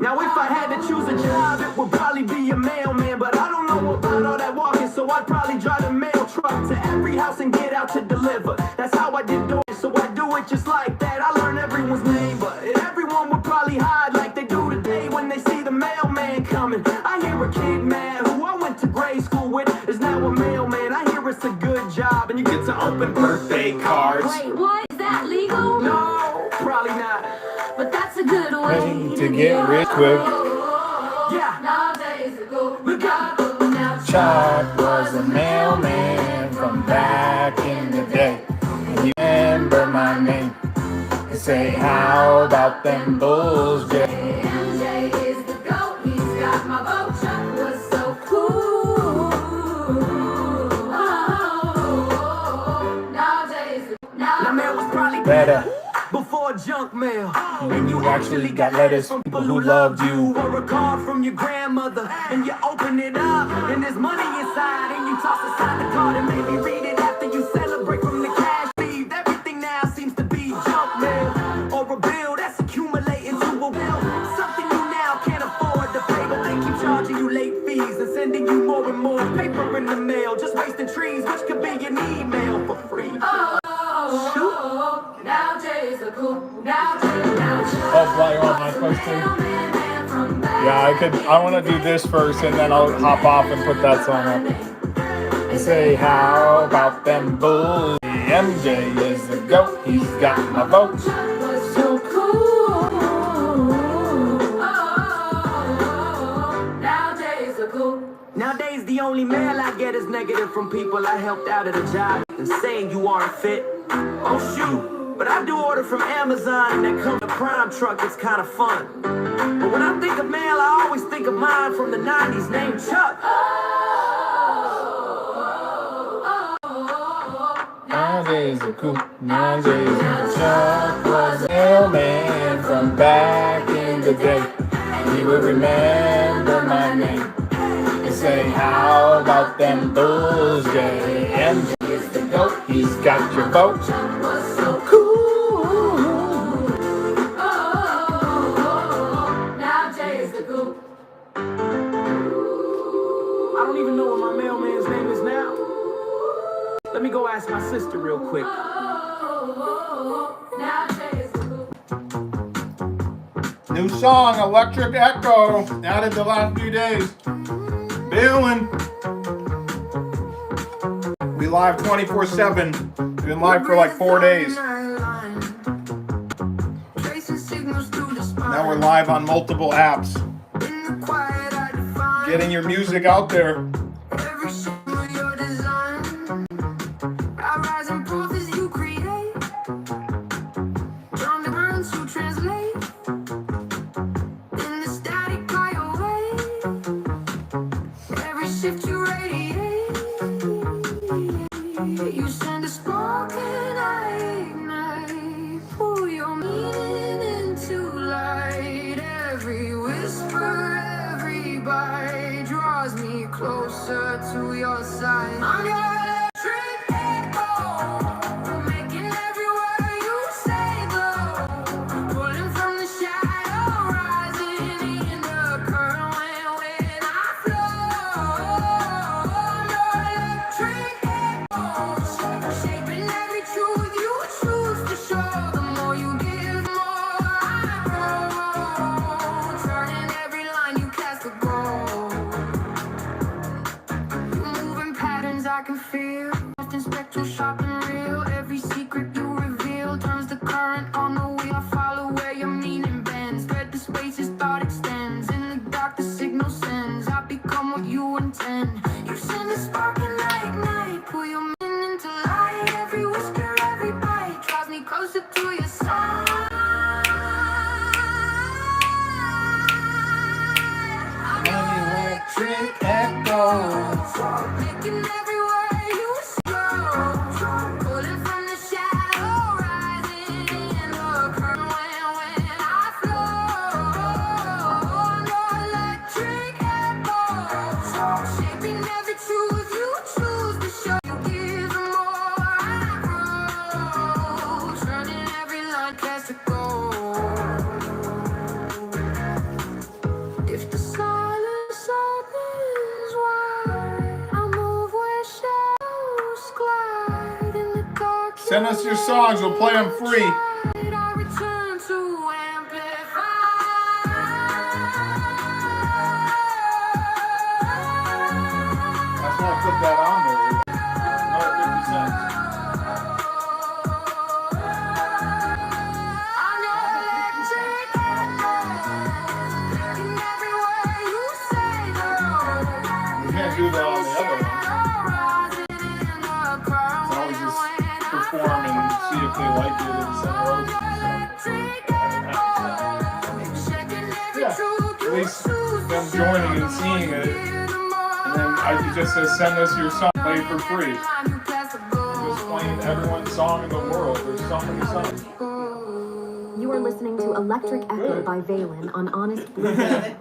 Now if I had to choose a job, it would probably be a mailman, but I don't know about all that walking, so I'd probably drive a mail truck to every house and get out to deliver. That's how I did doors, so I do it just like that. I learn everyone's name, but everyone would probably hide like they do today when they see the mailman coming. I hear a kid mad who I went to grade school with is now a mailman. I hear it's a good job and you get to open birthday cards. Wait, what? Is that legal? No, probably not. But that's a good way To get rich quick. Yeah. Nowadays ago, we got now. Chuck was a mailman from back in the day. And you remember my name and say, how about them Bulls, Jay? MJ is the GOAT, he's got my vote. Chuck was so cool. Nowadays, Now mail was probably Better. before junk mail. And you actually got letters from people who loved you. Or a card from your grandmother, and you open it up, and there's money inside, and you toss aside the card and maybe read it after you celebrate from the cash leave. Everything now seems to be junk mail, or a bill that's accumulating to a bill. Something you now can't afford to pay, but they keep charging you late fees and sending you more and more paper in the mail, just wasting trees, which could be an email for free. nowadays are cool. Nowadays. Oh, like, am I supposed to? Yeah, I want to do this first and then I'll hop off and put that song up. I say, how about them Bulls? MJ is the GOAT, he's got my vote. So cool. Nowadays are cool. Nowadays, the only mail I get is negative from people I helped out at a job and saying you aren't fit. Oh shoot, But I do order from Amazon, and that comes in a Prime truck. It's kind of fun. But when I think of mail, I always think of mine from the 90s named Chuck. Nowadays a cool, nowadays a Chuck was a mailman from back in the day. And he would remember my name and say, how about them Bulls, JMG is the dope, he's got your vote. So cool. Now Jay is the goop. I don't even know what my mailman's name is now. Let me go ask my sister real quick. Now Jay is the goop. New song, Electric Echo, added the last few days. Bailin'. We live 24/7. We've been live for like 4 days. Now we're live on multiple apps. Getting your music out there. You send a spark and I ignite. Pull your meaning into light. Every whisper, every bite draws me closer to your side. I'm your electric echo, making every word you say glow. Pulling from the shadow, rising in the current when I flow. I'm your electric shaping every truth you choose to show. The more you give, the more I grow. Turning every line you cast to gold. You're moving patterns I can feel. Often spectral, sharp and real. Every secret you reveal turns the current on the wheel. I follow where your meaning bends. Thread the spaces thought extends. In the dark the signal sends. I become what you intend. You send a spark and I ignite. Pull your into light, every whisper, every bite draws me closer to your side. I'm your electric echo, making every word you slow. Pulling from the shadow, rising in the current when I flow. I'm your electric echo, shaping every truth you choose to show. If the silence opens wide, I move where shadows glide in the dark. Send us your songs, we'll play them free. I return to amplify. That's why I put that on there. Another 50 cents. I'm your electric echo, making every word you say glow. You can't do that on the other one. So always just perform and see if they like it and send roses. Yeah, at least them joining and seeing it. And then it just says send us your song, play for free. Just playing everyone's song in the world. There's so many songs. You are listening to Electric Echo by Valen on Honest Blue Radio.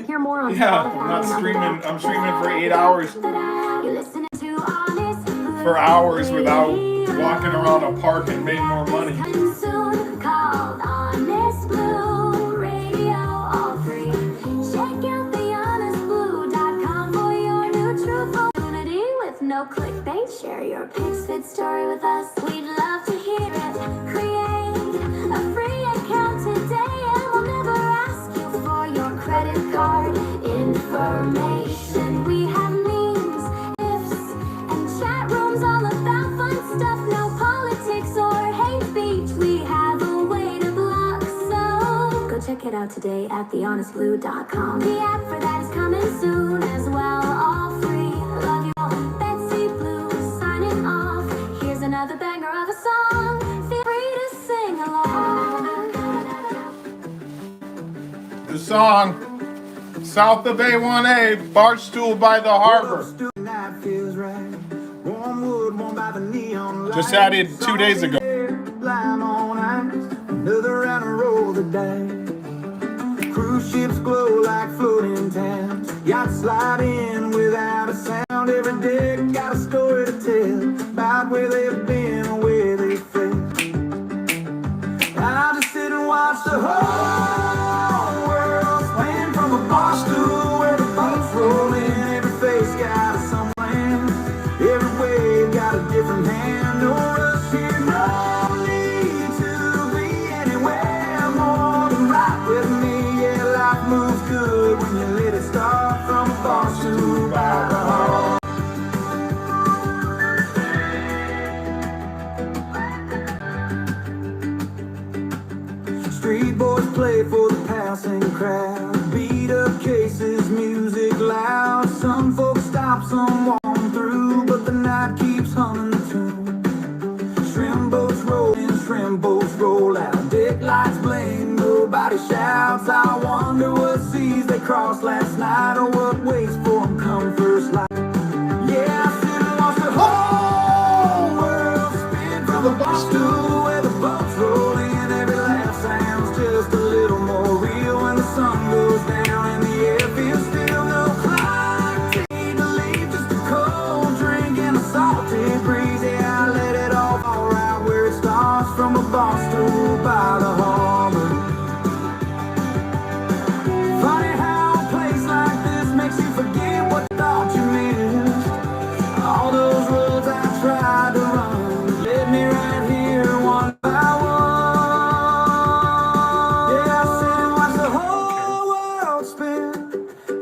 Hear more on Yeah, Spotify I'm not and other streaming. I'm streaming for 8 hours. You're listening to Honest Blue For hours without walking around a park and making more money. soon called Honest Blue Radio, all free. Check out thehonestblue.com for your new true community with no clickbait. Share your pics, fit story with us. We'd love to hear it. Create a free account today and we'll never ask you for your credit card information. We have memes, ifs, and chat rooms all about fun stuff. No politics or hate speech. We have a way to block, so go check it out today at thehonestblue.com. The app for that is coming soon as well, all free. Love you all. Betsy Blues signing off. Here's another banger of a song. Feel free to song. South of A1A, Barstool by the Harbor. Just added 2 days ago. Another round and roll the dice. Cruise ships glow like floating towns. Yachts slide in without a sound. Every day got a story to tell about where they've been or where they failed. I'll just sit and watch the whole world spin from a bar stool where the boats roll in. Every face got a sunland. Every wave got a different hand. No rush here, no need to be anywhere more than right with me. Yeah, life moves good when you let it start from a bar stool by the harbor. Street boys play for the passing crowd. Beat up cases, music loud. Some folks stop, some walk through, but the night keeps humming the tune. Shrimp boats roll in, shrimp boats roll out. Deck lights blame, nobody shouts. I wonder what seas they crossed last night, or what waits for them come first light. Yeah, I sit and watch the whole world spin from the bar stool where the boats roll in. Every laugh sounds just a little more real when the sun goes down and the air feels still. No clock, need to leave, just a cold drink and a salty breeze. Yeah, I let it all fall right where it starts from a bar stool by the harbor. Funny how a place like this makes you forget what you thought you missed. All those roads I tried to run led me right here one by one. Yeah, I sit and watch the whole world spin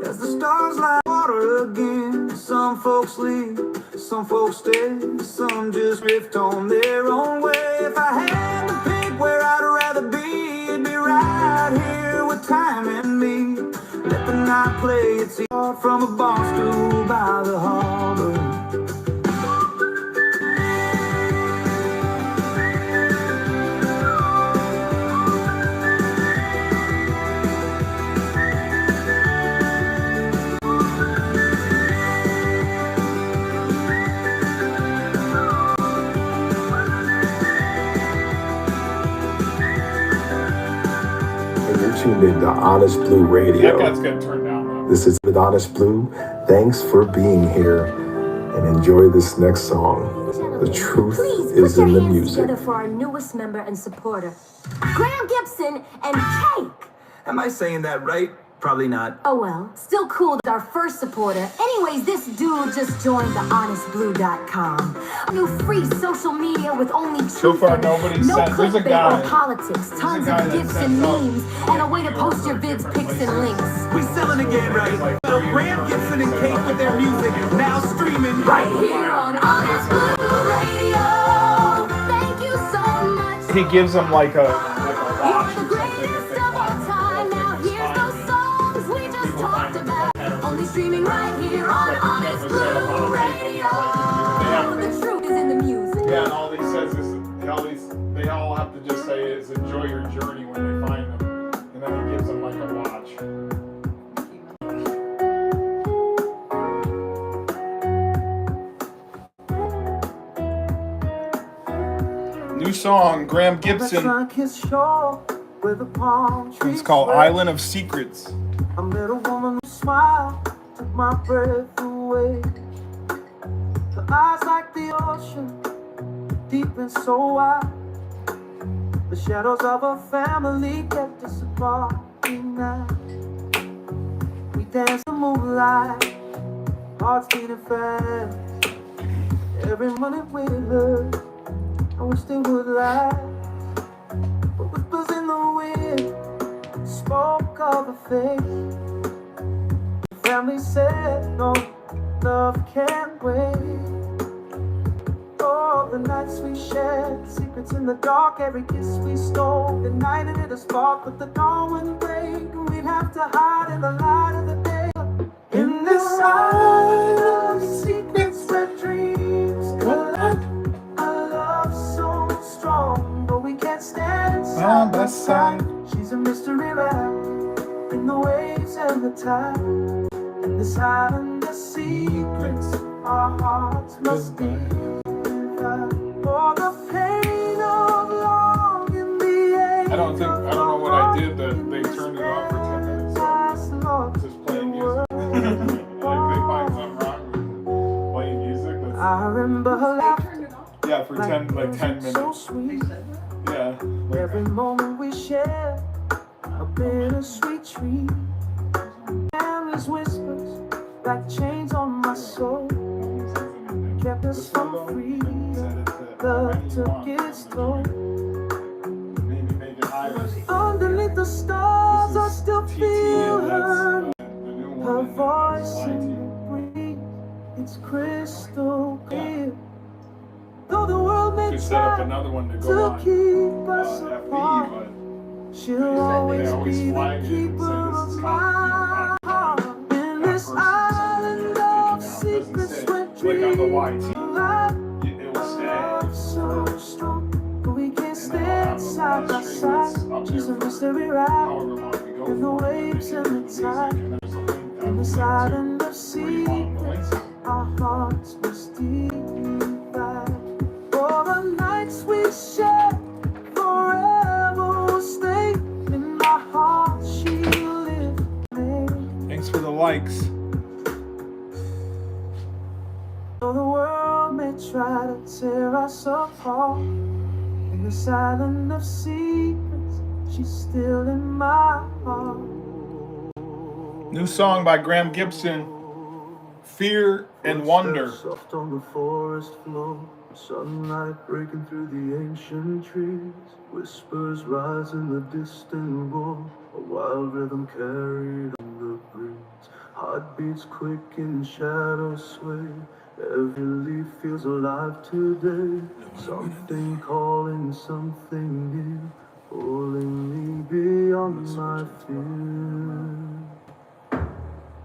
as the stars like water again. Some folks leave, some folks stay, some just drift on their own way. If I had to pick where I'd rather be, it'd be right here with time and me. Let the night play its part from a bar stool by the harbor. And you're tuned into Honest Blue Radio. That guy's gonna turn down though. This is with Honest Blue. Thanks for being here and enjoy this next song. The truth Please is put in your the hands music. together for our newest member and supporter, Graham Gibson and Cake. Am I saying that right? Probably not. Oh well, still cool as our first supporter. Anyways, this dude just joined the honestblue.com. A new free social media with only truth So far, and nobody no said- there's a clickbait guy- or politics, tons guy of that gifs sends and out- memes, and a way to post your vids, pics, and links. We selling again, right? So Graham Gibson and Kate with their music now streaming right Here on Honest Blue Radio. Thank you so much. He gives them like a You're watch the or something if greatest they of all want. time. Now here's those songs we just talked about. Only streaming right here on Honest Blue Radio. The truth is in the music. Yeah, and all he says is, they all have to just say is enjoy your journey when they find them. And then he gives them like a watch. New song, Graham Gibson. It's called Island of Secrets. I met a woman who smiled, took my breath away. Her eyes like the ocean, deep and so wide. The shadows of her family kept us apart at night. We danced in the moonlight, hearts beating fast. Every morning we heard, I wish they would last. But whispers in the wind spoke of a fate. Family said no, love can't wait. Oh, the nights we shared, secrets in the dark, every kiss we stole. The night it hit a spark, but the dawn wouldn't break. We'd have to hide in the light of the day. In this island of secrets where dreams collide. A love so strong, but we can't stand Side by side. She's a mystery wrapped in the way the tide. In this island of secrets, our hearts must be divided. For the pain of longing, the I don't know what I did that they turned it off for 10 minutes. Just playing music. Like they find something wrong with playing music. I remember her laughter. Yeah, for 10 minutes. So sweet. Yeah. Every moment we share, a bittersweet treat. Endless whispers, like chains on my soul, kept us from freedom. Love took its toll. Maybe make it higher. Underneath the stars, I still feel her. Her voice in the breeze, it's crystal clear. Though the world may Could set up try another one to go to on keep us FB, apart, but she'll always always be the flag it and say keeper this of is my heart. In this island of secrets, where Click on the dreams YT. collide, It will stay. love so strong, but we can't And stand then I'll side by have a stream side. that's up She's a there for mystery ride however long we go in the for. waves They and can the do music, tide. and there's a link In this down island of where you want the links. secrets, our hearts must divide. For the nights we share, forever will stay in my heart. She lives. Thanks for the likes. Though the world may try to tear us apart, in this island of secrets, she's still in my heart. New song by Graham Gibson, Fear and Wonder. Soft on the forest floor, sunlight breaking through the ancient trees, whispers rise in the distant roar, a wild rhythm carried on the breeze. Heartbeats quick in shadows sway, every leaf feels alive today. Something calling, something new, pulling me beyond my fear.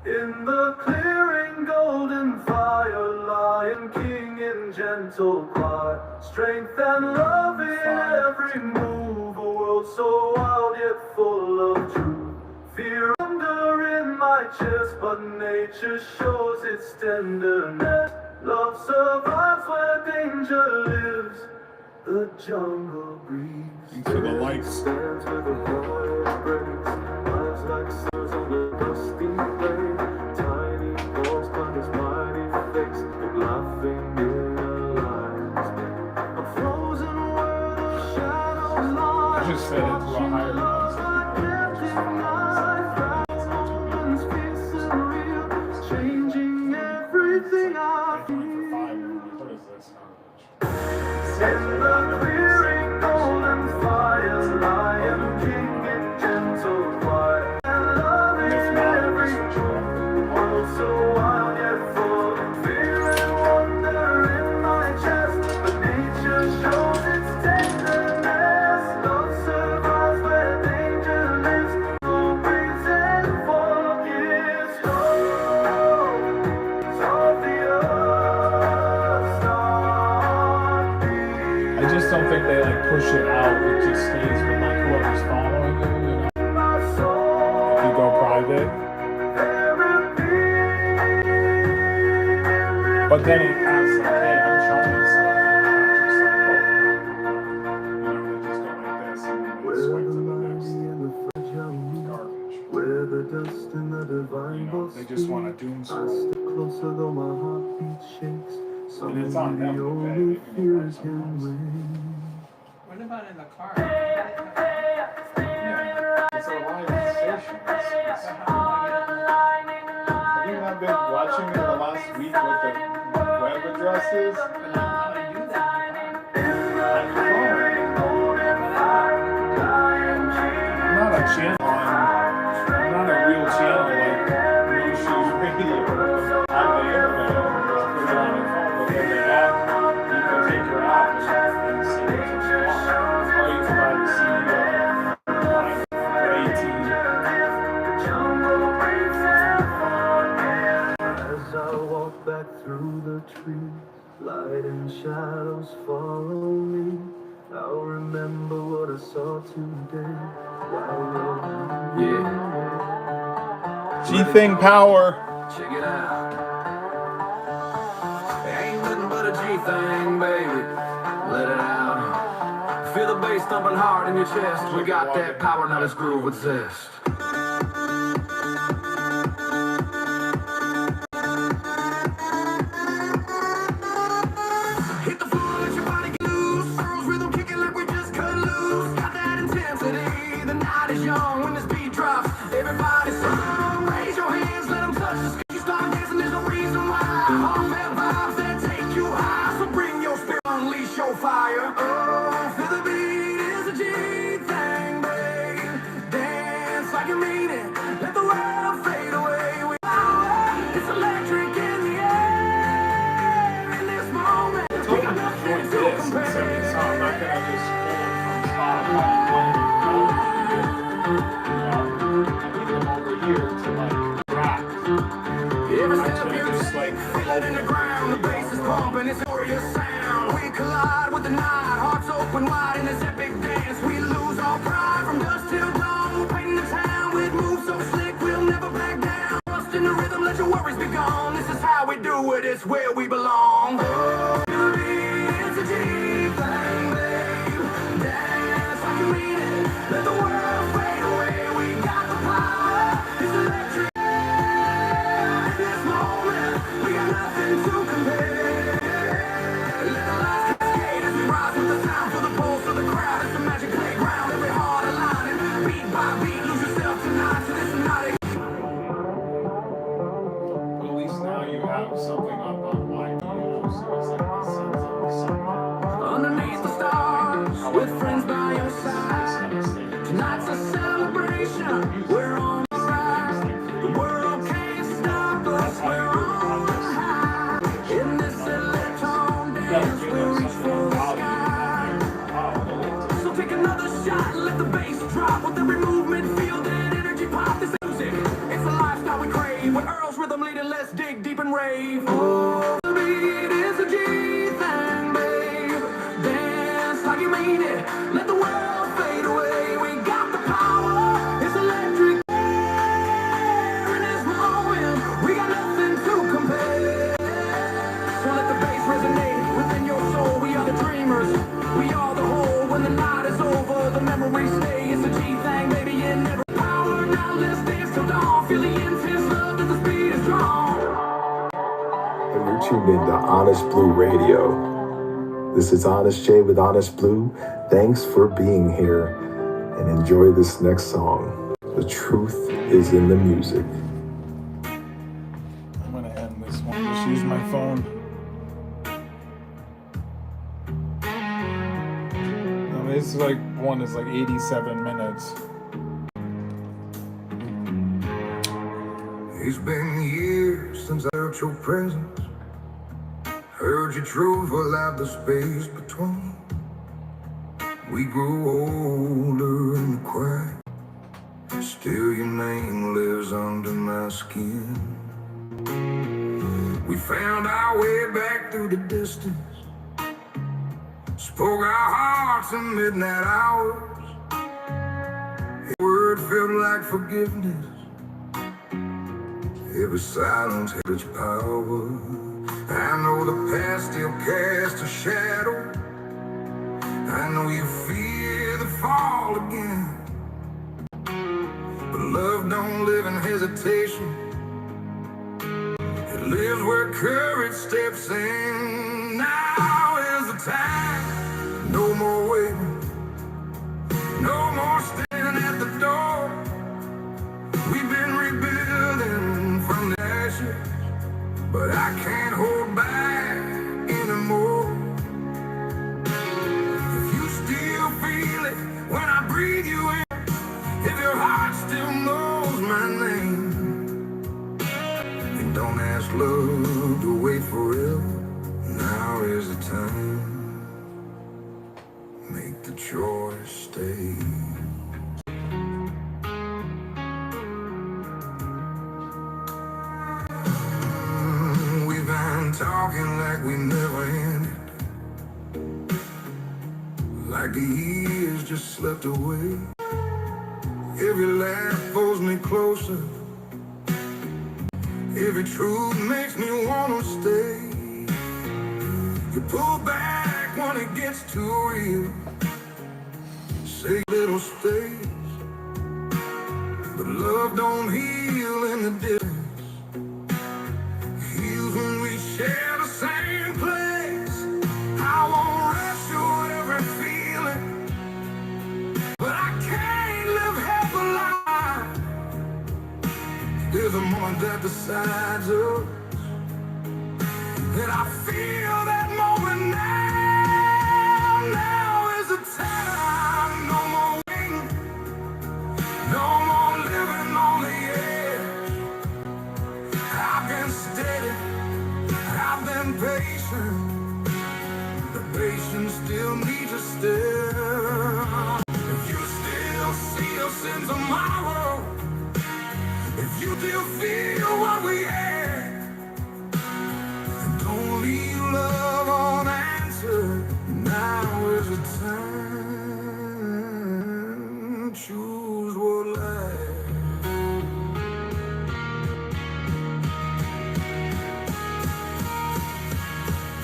In the clearing, golden fire, lion king in gentle quiet, strength and love in every move, a world so wild yet full of truth. Fear under in my chest, but nature shows its tenderness. Love survives where danger lives. The jungle breathes. Thanks for the likes. Stands where the forest breaks, lives like stars on the dusty plain. Tiny balls climb his mighty face, look laughing in a lion's den. A frozen world of shadows lost. I just set it to a higher note. Changing everything I feel. In the clearing, golden fire, lion king in gentle quiet, and love in every world so wild yet full of fear and wonder in my chest. But nature shows its tenderness. Love survives where danger lives. No breathes and forgives. Souls of the earth start beating. I just don't think they like push it out. It just stays with like whoever's following you, you know. If you go private. But then it has like, hey, I'm showing something. Just like, oh, you know, they just go like this and then they swipe to the next garbage. Where the dust and the You divine know, will they just want to doom I scroll. stick closer though my heartbeat shakes. And it's on Suddenly them, the okay, only they can fears write can something else. win. What about in the car? Yeah, it's a live station. Have you not been watching it the last week with the web addresses? But how do I do that? I'm not a channel. I'm not a real channel like Real Shoes Radio on the internet. Put it on your phone, but then the app, you can take your app and see what you want. Or you can buy the CD online for 18. As I walk back through the trees, light and shadows follow me. I'll remember what I saw today. Yeah. G-Thing power. Check it out. Ain't nothing but a G-Thing, baby. Let it out. Feel the bass thumping hard in your chest. We got that power, now let's groove with zest. Hit the floor, let your body get loose. Girls rhythm kicking like we just cut loose. Got that intensity. The night is young when this beat drops. Everybody sing. Raise your hands, let them touch the sky. You start dancing, there's no reason why. All that vibes that take you high. So bring your spirit, unleash your fire. Oh, feel the beat is a G-Thing, babe. Dance like you mean it. Let the world fade away with power. It's electric in the air. In this moment, we got nothing to compare. So I'm not gonna just pull it from Spotify and play it. I need them over here to like rap. Every step you Just like feel it in the ground, the bass is pumping, it's glorious sound. We collide with the night, hearts open wide in this epic dance. We lose all pride from dusk till dawn, painting the town with moves so slick, we'll never back down. Trust in the rhythm, let your worries be gone. This is how we do it, it's where we belong. Oh, it's a G-Thing, babe. Dance like you mean it. Let the world fade away. We got the power. It's electric. In this moment, we got nothing to compare. Let the lights cascade as we rise with the sound. For the pulse of the crowd, it's a magic playground. Every heart aligning, beat by beat. Lose yourself tonight to this hypnotic. But at least now you have something up on my video, so it's like a sense of something. Underneath the stars, with friends by your side. Tonight's a celebration. We're on the rise. The world can't stop us. We're on the high. In this electron dance, we'll reach for the sky. So take another shot, let the bass drop. With every movement, feel that energy pop. This music, it's a lifestyle we crave. With Earl's rhythm leading, let's dig deep and rave. Oh, the beat is a G-Thing, babe. Dance like you mean it. Let the world fade away. We got the power. It's electric. In this moment, we got nothing to compare. So let the bass resonate within your soul. We are the dreamers. We are the whole. When the night is over, the memories stay. It's a G-Thing, baby, in every power. Now let's dance till dawn. Feel the intense love that the speed is drawn. And you're tuned into Honest Blue Radio. This is Honest J with Honest Blue. Thanks for being here and enjoy this next song. The truth is in the music. I'm gonna end this one. Just use my phone. No, this is like one is like 87 minutes. It's been years since I heard your presence. Heard your truth allowed the space between. We grew older in the quiet. Still your name lives under my skin. We found our way back through the distance. Spoke our hearts in midnight hours. Every word felt like forgiveness. Every silence had its power. I know the past still casts a shadow. I know you fear the fall again. But love don't live in hesitation. It lives where courage steps in. Now is the time. No more waiting. No more standing at the door. We've been rebuilding from the ashes, but I can't hold back anymore. If you still feel it when I breathe you in, if your heart still knows my name, then don't ask love to wait forever. Now is the time. Make the choice, stay. Talking like we never ended, like the years just slipped away. Every laugh pulls me closer, Every truth makes me wanna stay. You pull back when it gets too real. Say little space, but love don't heal in the distance. Heals when we share the same place. I won't rush your every feeling, but I can't live half a lie. There's a moment that decides us, and I feel that moment now. Now is the time. No more waiting, no more living on the edge. I've been steady, I've been patient. The patience still needs a step. If you still see us in tomorrow, if you still feel what we had, then don't leave love unanswered. Now is the time. Choose what lasts.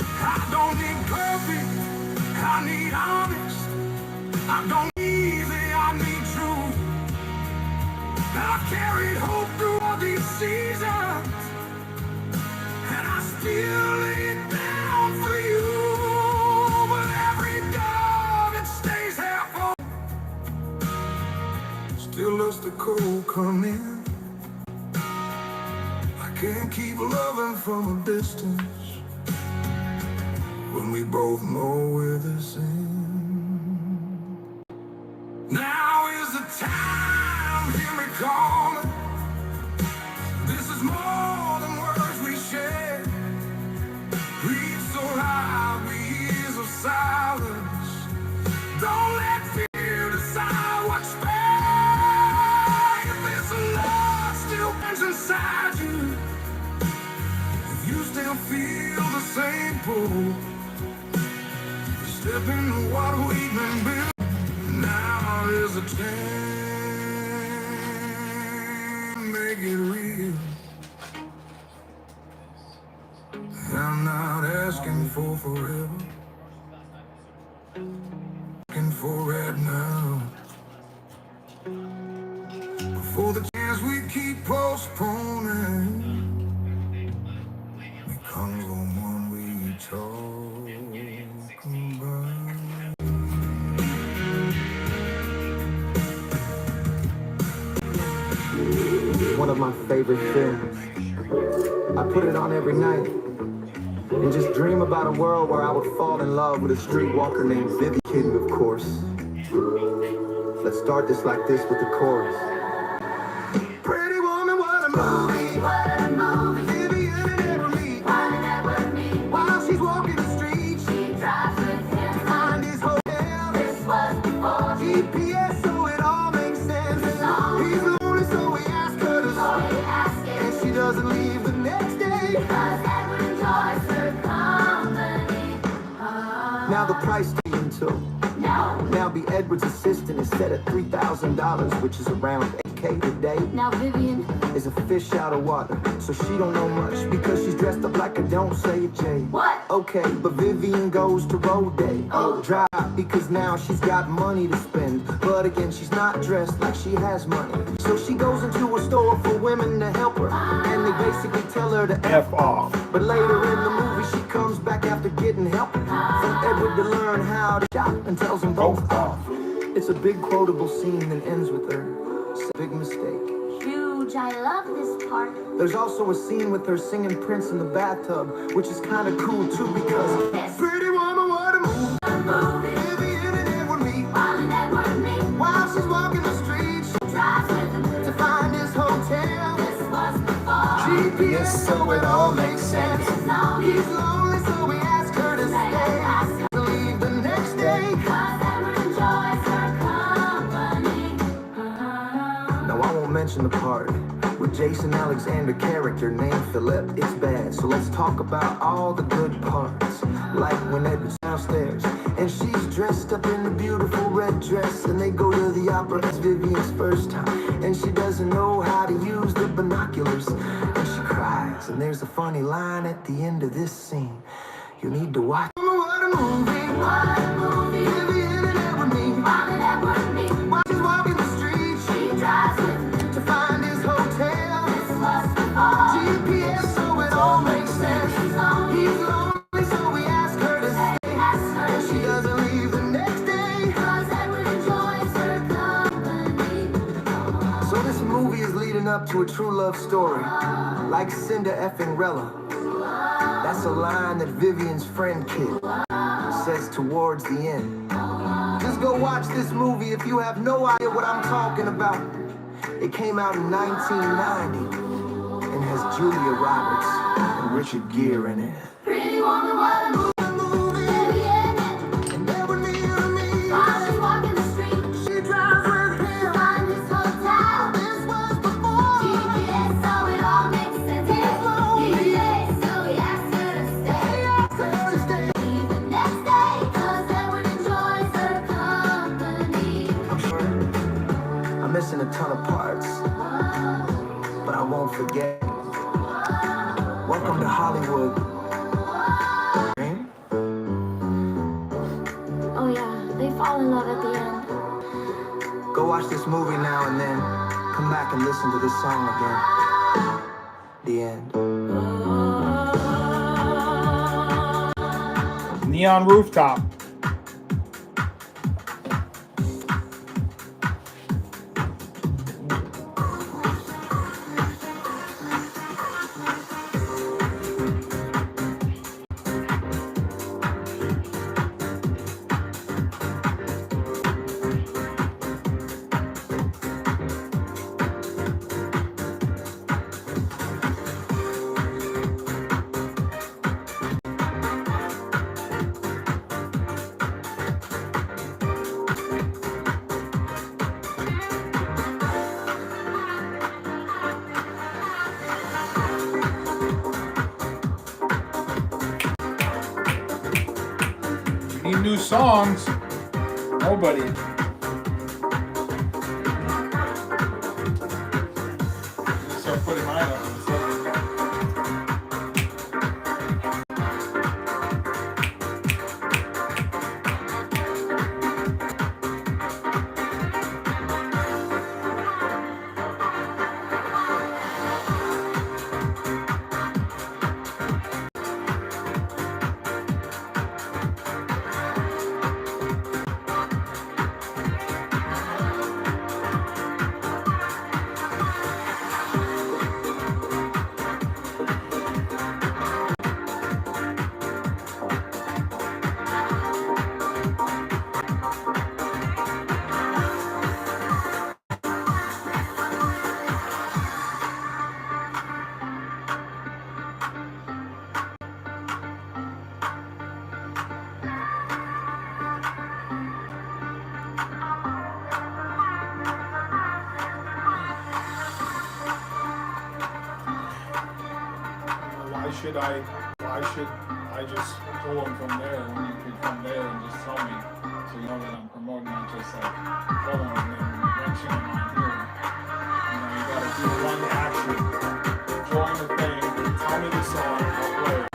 I don't need perfect, I need honest. I don't need easy, I need truth. I carried hope through all these seasons, and I still lay it down for you. But every door that stays half open still lets the cold come in. I can't keep loving from a distance when we both know we're the same. Now is the time, hear me calling. This is more than words we share. Reach so high, be years of silence. Don't let fear decide what's fair. If this love still burns inside you, if you still feel the same pull, step into what we've been building. Now is the time, make it real. I'm not asking for forever, asking for right now. For the chance we keep postponing becomes the one we talk about. One of my favorite films. I put it on every night and just dream about a world where I would fall in love with a streetwalker named Vivian, of course. Let's start this like this with the chorus. Pretty woman, what a movie, What a movie, Vivian and Everly. one and ever me. While she's walking the street, She drives with him. find his hotel. This was before GPS, so it all makes sense. He's lonely, so we ask her to he stay, asked and it. she doesn't leave the next day. Cause Edward enjoys her company. Now the price taken too. No, Now be Edward's assistant is set at $3,000, which is around $8K today. now Vivian, Is a fish out of water, so she don't know much because she's dressed up like a don't say it Jay. what? Okay, but Vivian goes to road day. Oh, drive because now she's got money to spend. But again, she's not dressed like she has money. So she goes into a store for women to help her, and they basically tell her to F off. But later in the movie, she comes back after getting help from Edward to learn how to shop and tells them both off. It's a big quotable scene that ends with her. It's a big mistake. Huge, I love this part. There's also a scene with her singing Prince in the bathtub, which is kind of cool too because Pretty woman, what a movie. A movie, Vivian and Edward meet one and ever me. while she's walking the streets Drives with him. to find his hotel. This was before GPS, so it all makes sense. He's lonely. He's lonely, so we ask her to stay, to leave the next day. Cause Edward enjoys her company. Now I won't mention the part with Jason Alexander character named Philip. It's bad, so let's talk about all the good parts. Like when Edward's downstairs and she's dressed up in a beautiful red dress, and they go to the opera. It's Vivian's first time, and she doesn't know how to use the binoculars, and she cries. drugs. And there's a funny line at the end of this scene. You need to watch. What a movie! What a movie. Vivian and Edward Mom and Edward me. Watch us walking the streets She drives with me. to find his hotel. This must be fun. GPS, so it all makes sense. She's lonely. He's lonely, so we ask her to stay. Ask her And she doesn't leave the next day. 'cause Edward enjoys her company. So this movie is leading up to a true love story, like Cinda effing Rella. That's a line that Vivian's friend Kid says towards the end. Just go watch this movie if you have no idea what I'm talking about. It came out in 1990 and has Julia Roberts and Richard Gere in it. Pretty woman, what a movie. Vivian And Edward me. while she's walking the street. She drives with him. Find his hotel. This was before. GPS, so it all makes sense. GPS, so he asked her to stay. Leave the next day, 'cause Edward enjoys her company. I'm sure I'm missing a ton of parts, but I won't forget. Welcome to Hollywood. Oh yeah, they fall in love at the end. Go watch this movie now and then. Come back and listen to this song again. The end. Neon Rooftop. Need new songs. Nobody. Start putting mine up. Why should I just pull them from there when you could come there and just tell me so you know that I'm promoting, not just like pulling them and mentioning them on here. You know, you gotta do one action, join the thing, tell me the song, I'll play it.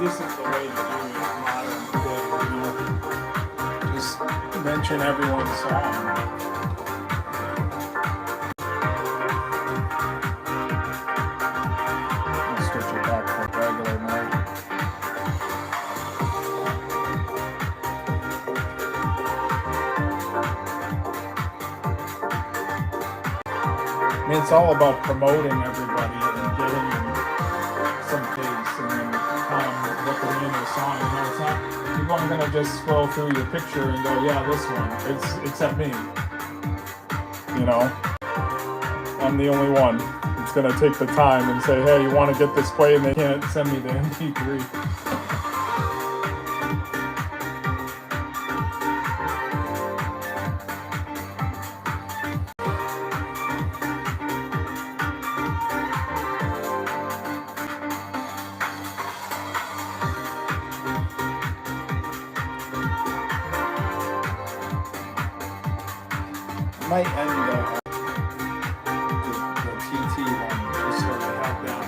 this is the way to do it, modern day, you know. Just mention everyone's song. I'll switch it back to regular mode. I mean, it's all about promoting everybody and getting them some taste and then what the name of the song. You know, it's not people aren't gonna just scroll through your picture and go, yeah, this one. It's except me. You know, I'm the only one who's gonna take the time and say, hey, you want to get this played, and they can't send me the MP3. Might end the TT one just so they have that.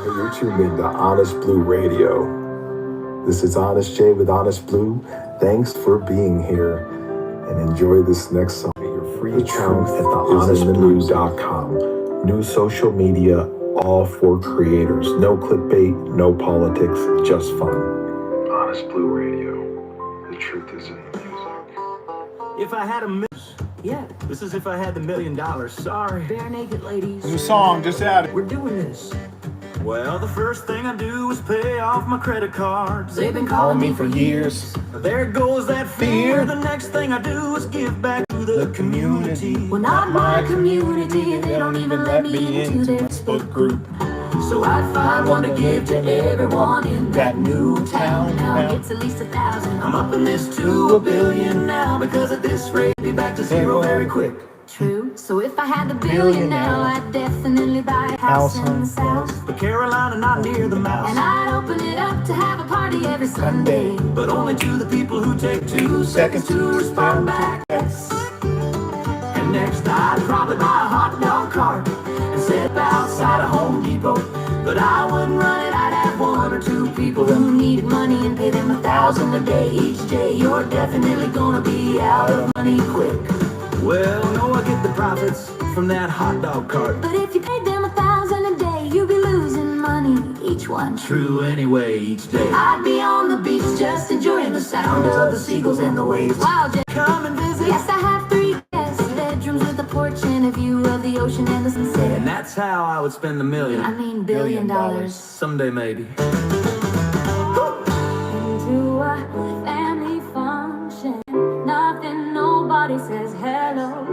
You're tuned in to Honest Blue Radio. This is Honest J with Honest Blue. Thanks for being here and enjoy this next song. Your free account at thehonestblue.com. New social media, all for creators. No clickbait, no politics, just fun. Honest Blue Radio. The truth is in the music. If I had yeah, this is if I had the $1 million. Sorry. Bare naked ladies. New song, just added. We're doing this. Well, the first thing I do is pay off my credit cards. They've been calling me for years. There goes that fear. The next thing I do is give back to the community. Well, not my community. They don't even let me into their Facebook group. So I'd find one to give to everyone in that new town. Now it's at least 1,000. I'm up in this to $1 billion now, because at this rate, be back to zero very quick. True. So if I had the $1 billion now, I'd definitely buy a house in the South. But Carolina, not near the mouse. And I'd open it up to have a party every Sunday. But only to the people who take 2 seconds to respond back. Yes. And next, I'd probably buy a hot dog cart and set up outside a Home Depot. But I wouldn't run it, I'd have 1 or 2 people who needed money and pay them $1,000 a day. Each day, you're definitely gonna be out of money quick. Well, no, I get the profits from that hot dog cart. But if you paid them $1,000 a day, you'd be losing money each one. True anyway, each day. I'd be on the beach just enjoying the sound of the seagulls and the waves. Wow, Jack. Come and visit. Yes, I have 3 guest bedrooms with a porch and a view of the ocean and the sunset. And that's how I would spend the $1 million. I mean, $1 billion. Someday maybe. Into a family function. Nothing, nobody says hello.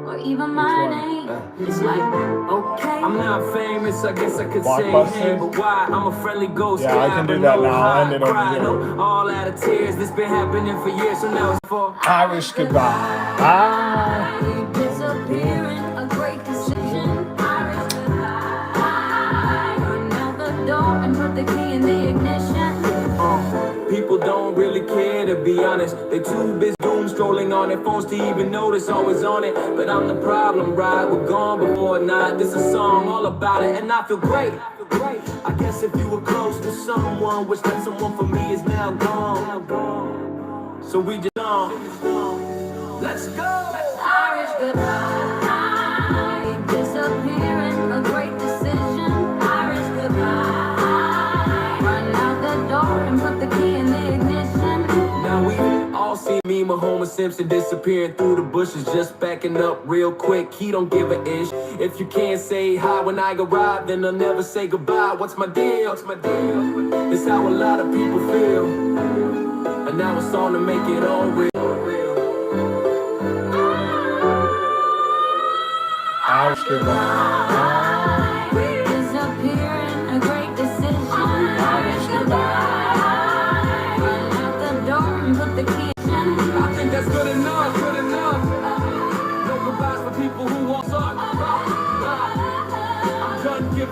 Or even my name. It's like, okay. I'm not famous, I guess I could say Blockbuster. hey, but why? I'm a friendly ghost. Yeah, I can do that now. I'll end it over Cry, here. no, all out of tears. This been happening for years, so now it's for Irish goodbye. Ah. Disappearing, a great decision. Irish goodbye. Run out the door and put the key in the ignition. people don't really care, to be honest. They too busy doom scrolling on their phones to even notice always on it. But I'm the problem, right? We're gone before night. This is a song all about it, and I feel great. I guess if you were close to someone, wish that someone for me is now gone. So we just on. Let's go. Irish goodbye, disappearing, a great decision. Irish goodbye, run out the door and put the key in the ignition. Now we all see me, Homer Simpson disappearing through the bushes, just backing up real quick. He don't give a ish. If you can't say hi when I arrive, then I'll never say goodbye. What's my deal? It's how a lot of people feel, and now it's on to make it all real. Irish goodbye. Disappearing, a great decision.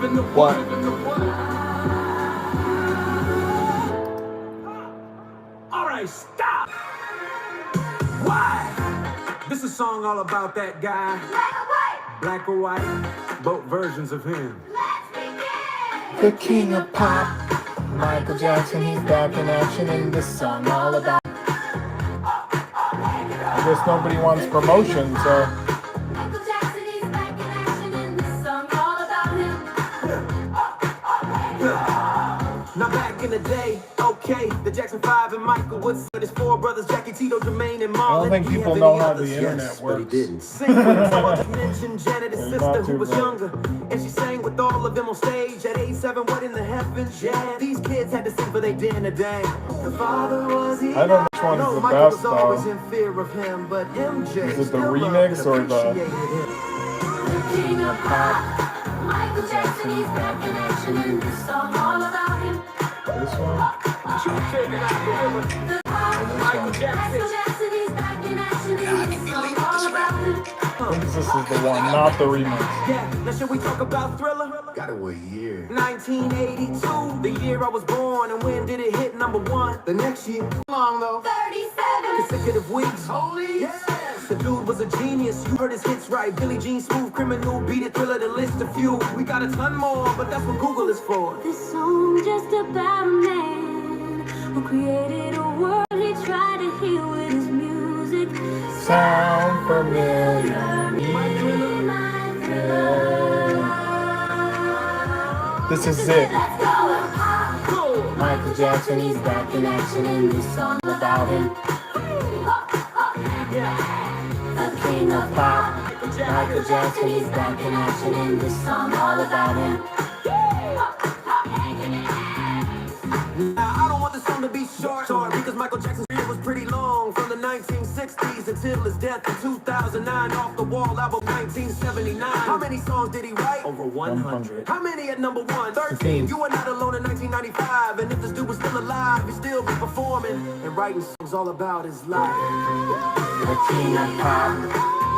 What? All right, stop. Why? This is a song all about that guy. Black or white, both versions of him. The king of pop, Michael Jackson, he's back in action in this song all about. I guess nobody wants promotion, so. Michael Jackson, he's back in action in this song all about him. Now back in the day, okay, the Jackson 5 and Michael Wood said his four brothers, Jackie, Tito, Jermaine, and Marlon. I don't think He people had know many how others, the yes, internet but he works. didn't. Sing with someone mentioned Janet, his Not sister, too who was bad. younger, and she sang with all of them on stage at age 7. What in the heavens? Yeah, these kids had to sing for their dinner day. The father was he. I don't know which one's No, the Michael best, was always though. in fear of him, but MJ Is it the still loved remix and or the- appreciated him. The king of pop, Michael Jackson, he's back in action in this song all about him. This one? Michael Jackson, he's back in action in this song all about him. I think this is the one, not the remix. Yeah, now should we talk about Thriller? Got it what year? 1982, the year I was born, and when did it hit #1? The next year. How long though? 37. Consecutive weeks. Holy yes! The dude was a genius. You heard his hits right. Billie Jean, Smooth Criminal, Beat It, Thriller, to list a few. We got a ton more, but that's what Google is for. This song just about a man who created a world he tried to heal with his music. Sound familiar. This is it. Michael Jackson, he's back in action in this song about him. The king of pop, Michael Jackson, he's back in action in this song all about him. Now, I don't want this song to be short, because Michael Jackson's career was pretty long, from the 1960s until his death in 2009. Off the Wall album 1979. How many songs did he write? Over 100. How many at #1? 13. You are not alone in 1995, and if this dude was still alive, he'd still be performing and writing songs all about his life. The king of pop,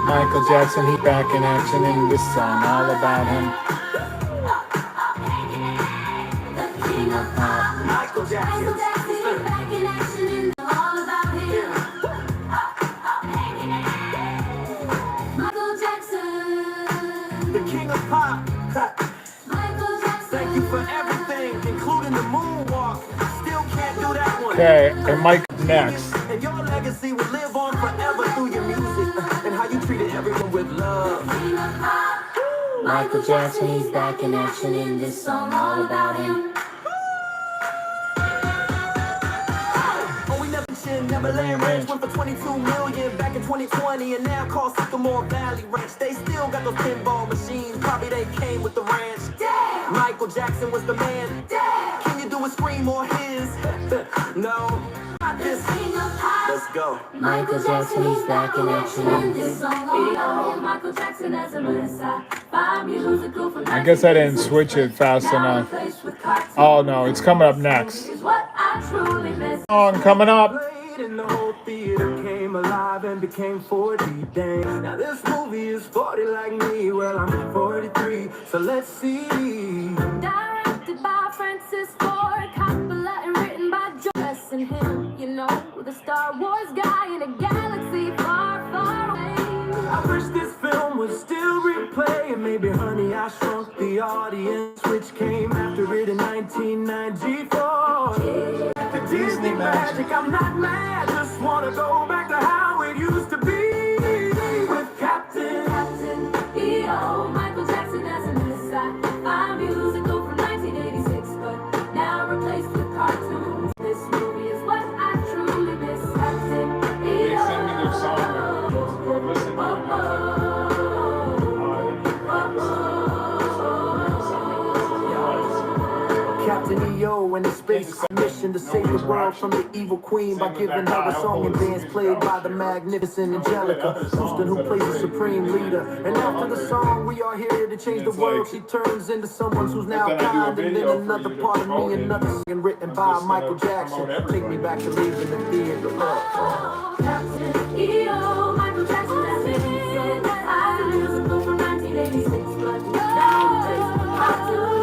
Michael Jackson, he's back in action in this song all about him. The king of pop, Michael Jackson. Michael Jackson, he's back in action in all about him. Michael Jackson, The king of pop. Michael Jackson. Thank you for everything, including the moonwalk. Still can't do that one. Okay, and Mike next. And your legacy will live on forever through your music and how you treated everyone with love. King of pop, Michael Jackson, he's back in action in this song all about him. Oh, we never mentioned Neverland Ranch went for 22 million back in 2020, and now called Sycamore Valley Ranch. They still got those pinball machines. Probably they came with the ranch. Damn. Michael Jackson was the man. Damn. Can you do a scream or his? No. Not this. King of pop, Let's go. Michael Jackson, he's back in action in this song all about him. Michael Jackson as a Melissa. Five musical from I guess I didn't switch it fast enough. Oh no, it's coming up next. Is what I truly miss. Song coming up. Played and the whole theater came alive and became 40 days. Now this movie is 40 like me. Well, I'm 43, so let's see. Directed by Francis Ford Coppola and written by Joe and him, you know, the Star Wars guy in a galaxy far, far away. I wish this film would still replay, and maybe Honey, I Shrunk the Audience, which came after it in 1994. The Disney magic, I'm not mad, just wanna go back to how it used to be with Captain E.O. Michael Jackson as a Messiah. A musical from 1986, but now replaced with cartoons. This movie is what I truly miss. Captain They send me their song or listen to Captain EO and the space mission to save the world from the evil queen by giving her a song and dance played by the magnificent Angelica Houston, who plays the supreme leader. And after the song, we are here to change the world. She turns into someone who's now kind, and then another part of me, another song written by Michael Jackson. Take me back to leaving the theater. Captain E.O. Michael Jackson as a Messiah. A musical from 1986, but now replaced with cartoons.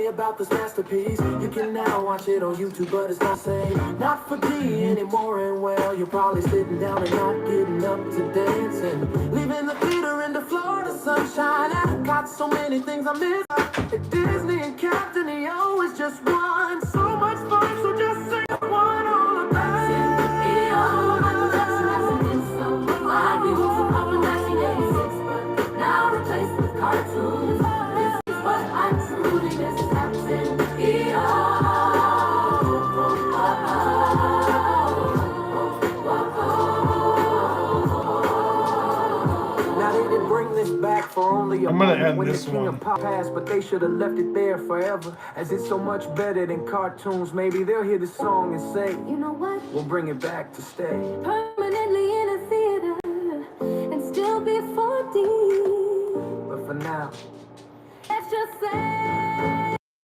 say about this masterpiece? You can now watch it on YouTube, but it's not safe. Not for D anymore, and well, you're probably sitting down and not getting up to dance. And leaving the theater in the Florida sunshine. I got so many things I miss. At Disney and Captain, he always just won. So much fun, so just say one all about it. Now replaced with cartoons. This is what I'm truly missing. Now they did bring this back for only a I'm gonna moment end when this the king one. of pop passed, but they should have left it there forever. As it's so much better than cartoons. Maybe they'll hear the song and say, You know what? we'll bring it back to stay. Permanently in a theater and still be 4D. But for now, Let's just say